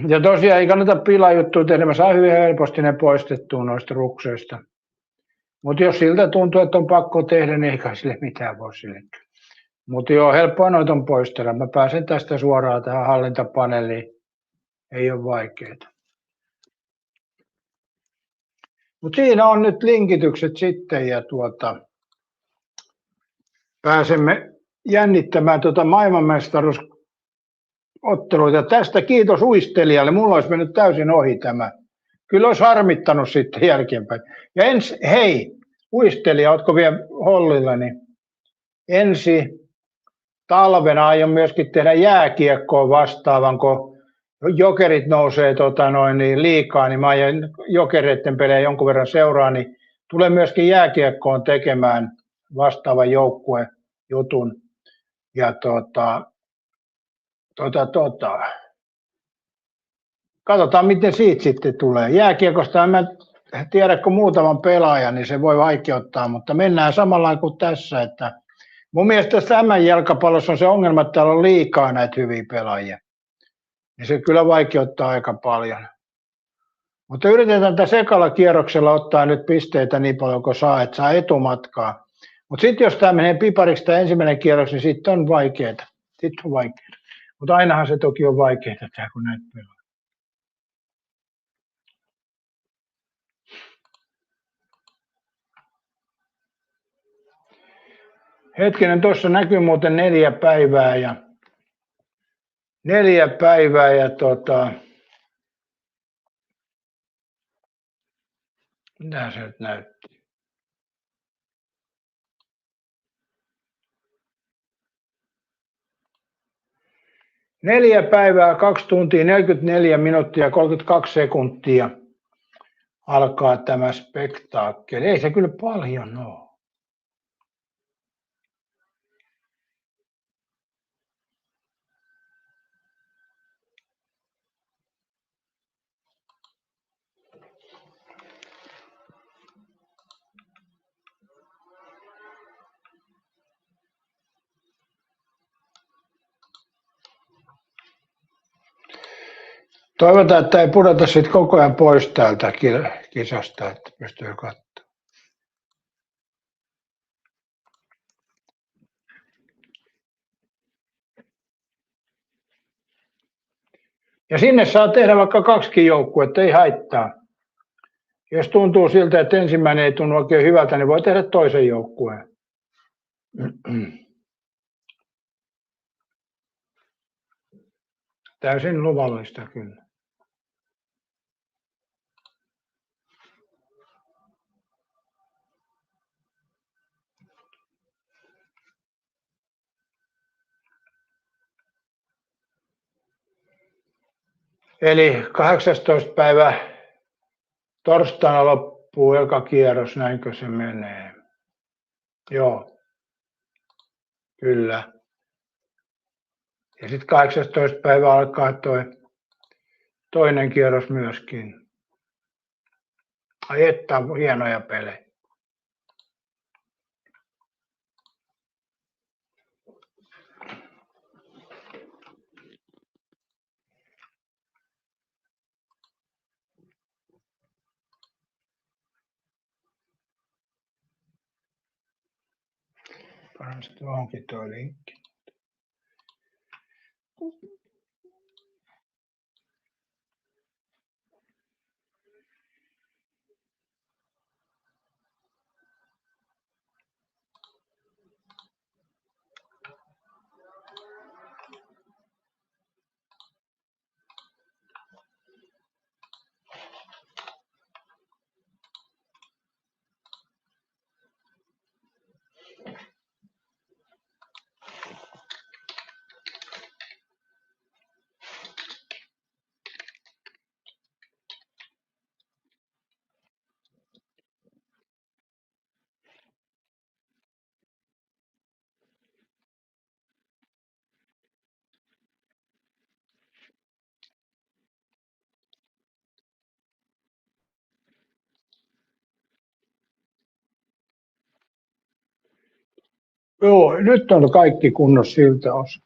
Ja tosiaan ei kannata pilajuttua tehdä, mä saan hyvin helposti ne poistettua noista rukseista. Mutta jos siltä tuntuu, että on pakko tehdä, niin ei kai sille mitään voi sille. Mutta joo, helppoa noita on poistella. Mä pääsen tästä suoraan tähän hallintapaneeliin. Ei ole vaikeaa. Mutta siinä on nyt linkitykset sitten ja pääsemme jännittämään maailmanmestaruusotteluita. Tästä kiitos uistelijalle. Mulla olisi mennyt täysin ohi tämä. Kyllä olisi harmittanut sitten jälkeenpäin. Ja hei, uistelija, ootko vielä hollilla, niin ensi talvena aion myöskin tehdä jääkiekkoon vastaavan, kun Jokerit nousee liikaa, niin mä aion Jokereiden pelejä jonkun verran seuraa, niin tulee myöskin jääkiekkoon tekemään vastaavan joukkuejutun. Ja katsotaan, miten siitä sitten tulee. Jääkiekosta en mä tiedä, kun muutaman pelaajan, niin se voi vaikeuttaa, mutta mennään samalla kuin tässä. Että mun mielestä tässä M-jalkapallossa on se ongelma, että täällä on liikaa näitä hyviä pelaajia. Niin se kyllä vaikeuttaa aika paljon. Mutta yritetään tässä ekalla kierroksella ottaa nyt pisteitä niin paljon kuin saa, että saa etumatkaa. Mutta sitten jos tämä menee pipariksi tämä ensimmäinen kierros, niin sitten on vaikeaa. Mutta ainahan se toki on vaikeaa tämä, kun näitä pelaa. Hetkinen, tuossa näkyy muuten 4 päivää ja mitä se nyt näytti? 4 päivää, 2 tuntia, 44 minuuttia, 32 sekuntia alkaa tämä spektaakkeli. Ei se kyllä paljon ole. Toivotaan, että ei pudota sitten koko ajan pois täältä kisasta, että pystyy katsomaan. Ja sinne saa tehdä vaikka 2 joukkuetta, ei haittaa. Jos tuntuu siltä, että ensimmäinen ei tunnu oikein hyvältä, niin voi tehdä toisen joukkueen. Täysin luvallista kyllä. Eli 18. päivä torstaina loppuu eka kierros, näinkö se menee? Joo, kyllä. Ja sitten 18. päivä alkaa toinen kierros myöskin. Ai että, hienoja pelejä. Paras tuohonkin tuo linkki. Joo, nyt on kaikki kunnossa siltä osin.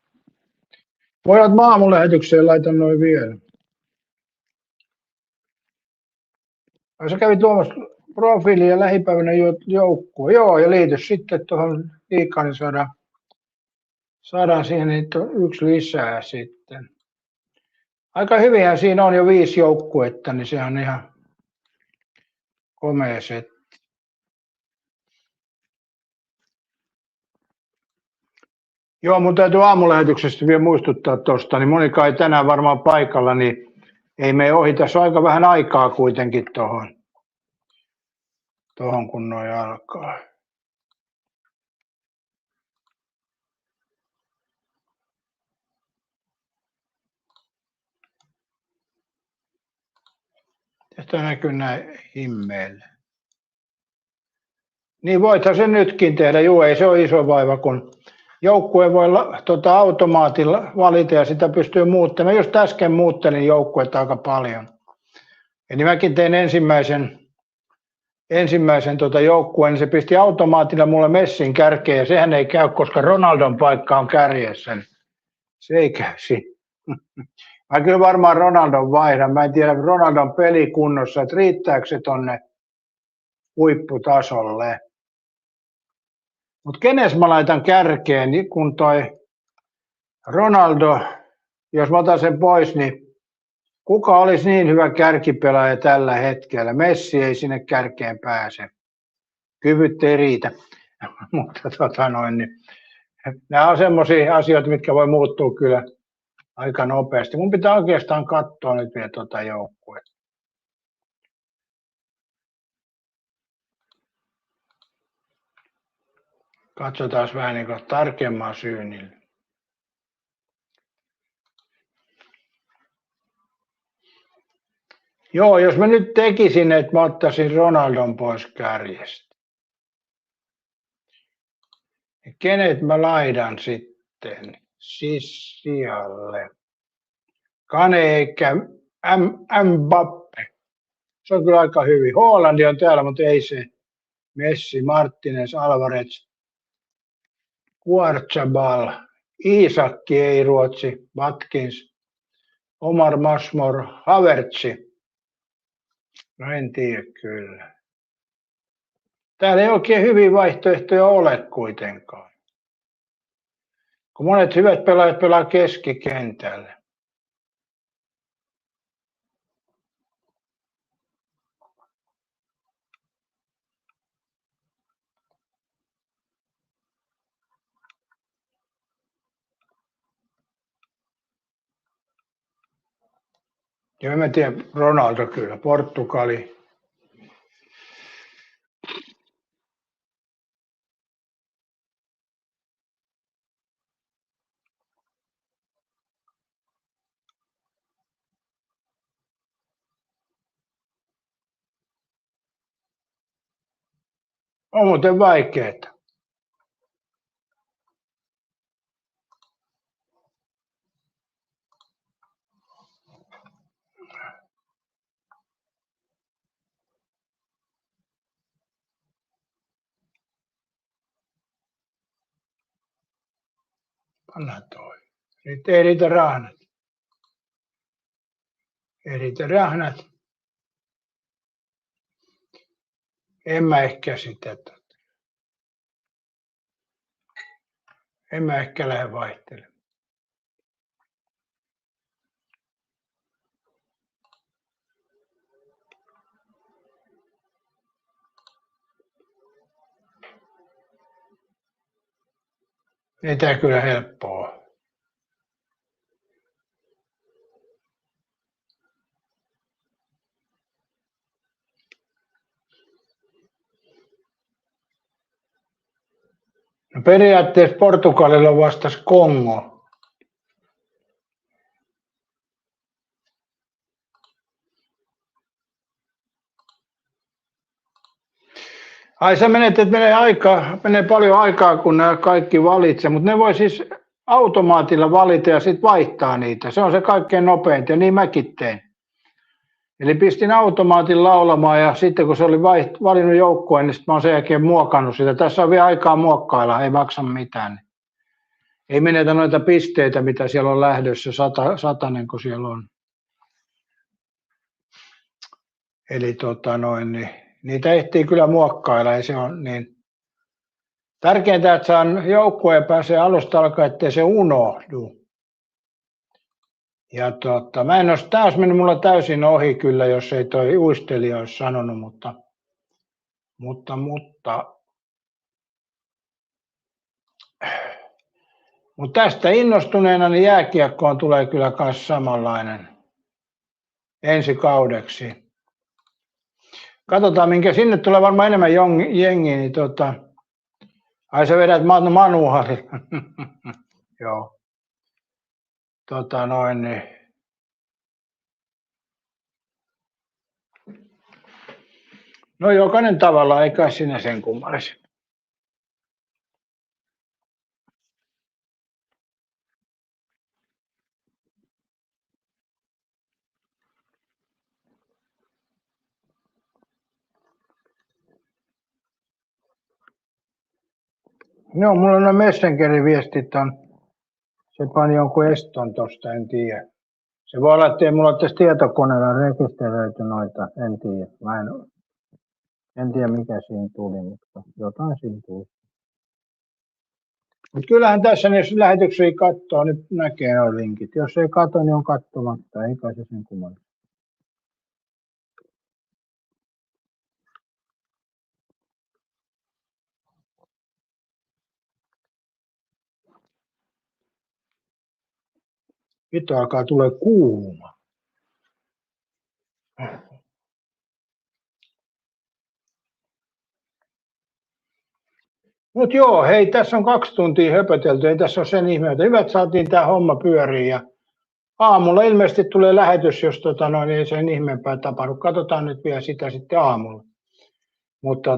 Voidaan aamulähetykseen laita noin vielä. Sä kävit tuomassa profiiliin ja lähipäivänä joukkue. Joo, ja liity sitten tuohon liikaan, niin saadaan siihen niitä 1 lisää sitten. Aika hyvinhän siinä on jo 5 joukkuetta, niin se on ihan komea setti. Joo, mun täytyy aamulähetyksestä vielä muistuttaa tuosta, niin Monika ei tänään varmaan paikalla, niin ei me ohi. Tässä on aika vähän aikaa kuitenkin tuohon kun noi alkaa. Tästä näkyy näin himmeillä. Niin voithan se nytkin tehdä, juu, ei se ole iso vaiva, kun joukkue voi automaatilla valita ja sitä pystyy muuttamaan. Mä just äsken muuttelin joukkuetta aika paljon. Eli mäkin tein ensimmäisen joukkueen, niin se pisti automaatilla mulle Messin kärkeen ja sehän ei käy, koska Ronaldon paikka on kärjessä. Se ei käy siinä. Mä kyllä varmaan Ronaldon vaihdan. Mä en tiedä Ronaldon pelikunnossa, että riittääkö se tonne huipputasolle. Mutta kenes mä laitan kärkeen, niin kun toi Ronaldo, jos mä otan sen pois, niin kuka olisi niin hyvä kärkipelaaja tällä hetkellä? Messi ei sinne kärkeen pääse. Kyvyt ei riitä. Mutta niin, nämä on semmoisia asioita, mitkä voi muuttua kyllä aika nopeasti. Mun pitää oikeastaan katsoa nyt vielä joukkuetta. Katsotaan vähän niin kuin tarkemman syynillä. Joo, jos mä nyt tekisin, että mä ottaisin Ronaldon pois kärjestä. Kenet mä laidan sitten sijalle? Kane eikä Mbappe. Se on kyllä aika hyvin. Haaland on täällä, mutta ei se. Messi, Martinez, Alvarez, Quartzabal, Isakki ei Ruotsi, Watkins, Omar Masmor, Havertzi. No en tiedä kyllä. Täällä ei oikein hyviä vaihtoehtoja ole kuitenkaan. Kun monet hyvät pelaajat pelaa keskikentällä. Joo, mä tiedän, Ronaldo kyllä, Portugali. On muuten vaikeeta. Panna toi. Nyt ei riitä rahnat. Ei riitä rahnat. En mä ehkä sitä. En mä ehkä lähde vaihtelemaan. Ei tää kyllä helppoa. No periaatteessa Portugalilla vastasi Kongo. Ai sä menet, että menee paljon aikaa, kun nämä kaikki valitsee, mutta ne voi siis automaatilla valita ja sitten vaihtaa niitä. Se on se kaikkein nopeinta ja niin mäkin tein. Eli pistin automaatin laulamaan ja sitten kun se oli valinnut joukkueen, niin sitten mä oon sen jälkeen muokannut sitä. Tässä on vielä aikaa muokkailla, ei maksa mitään. Ei menetä noita pisteitä, mitä siellä on lähdössä, satanen kun siellä on. Eli niin, niitä ehtii kyllä muokkailla, ei se on niin. Tärkeintä, että saan joukkueen pääsee alusta alkaen, ettei se unohdu. Ja mä en olisi, tää olisi mennyt mulla täysin ohi kyllä, jos ei toi uistelija olisi sanonut, mutta tästä innostuneena niin jääkiekkoon tulee kyllä myös samanlainen ensi kaudeksi. Katsotaan, minkä sinne tulee varmaan enemmän jengiä, niin ai sä vedät Manuhari. Joo. Niin. No jokainen tavalla, ei kai sinä sen kummallisen. Joo, mulla on Messengerin viestit on, se pani jonkun eston tosta, en tiedä. Se voi olla, ettei mulla ole tässä tietokoneella rekisteröity noita, en tiedä. En tiedä mikä siinä tuli, mutta jotain siinä tuli. Mutta kyllähän tässä, jos lähetyksiä katsoo, nyt näkee nuo linkit. Jos ei katso, niin on katsomatta, ei kai se sen kummallista. Vittu alkaa tulee kuuma. Mut joo, hei, tässä on 2 tuntia höpötelty, ei tässä ole sen ihmeitä. Hyvät saatiin tää homma pyöriin ja aamulla ilmeisesti tulee lähetys, jos ei sen ihmeempää tapahdu. Katsotaan nyt vielä sitä sitten aamulla. Mutta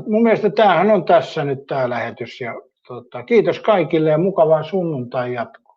mun mielestä tämähän on tässä nyt tää lähetys ja kiitos kaikille ja mukavaa sunnuntai jatkoa.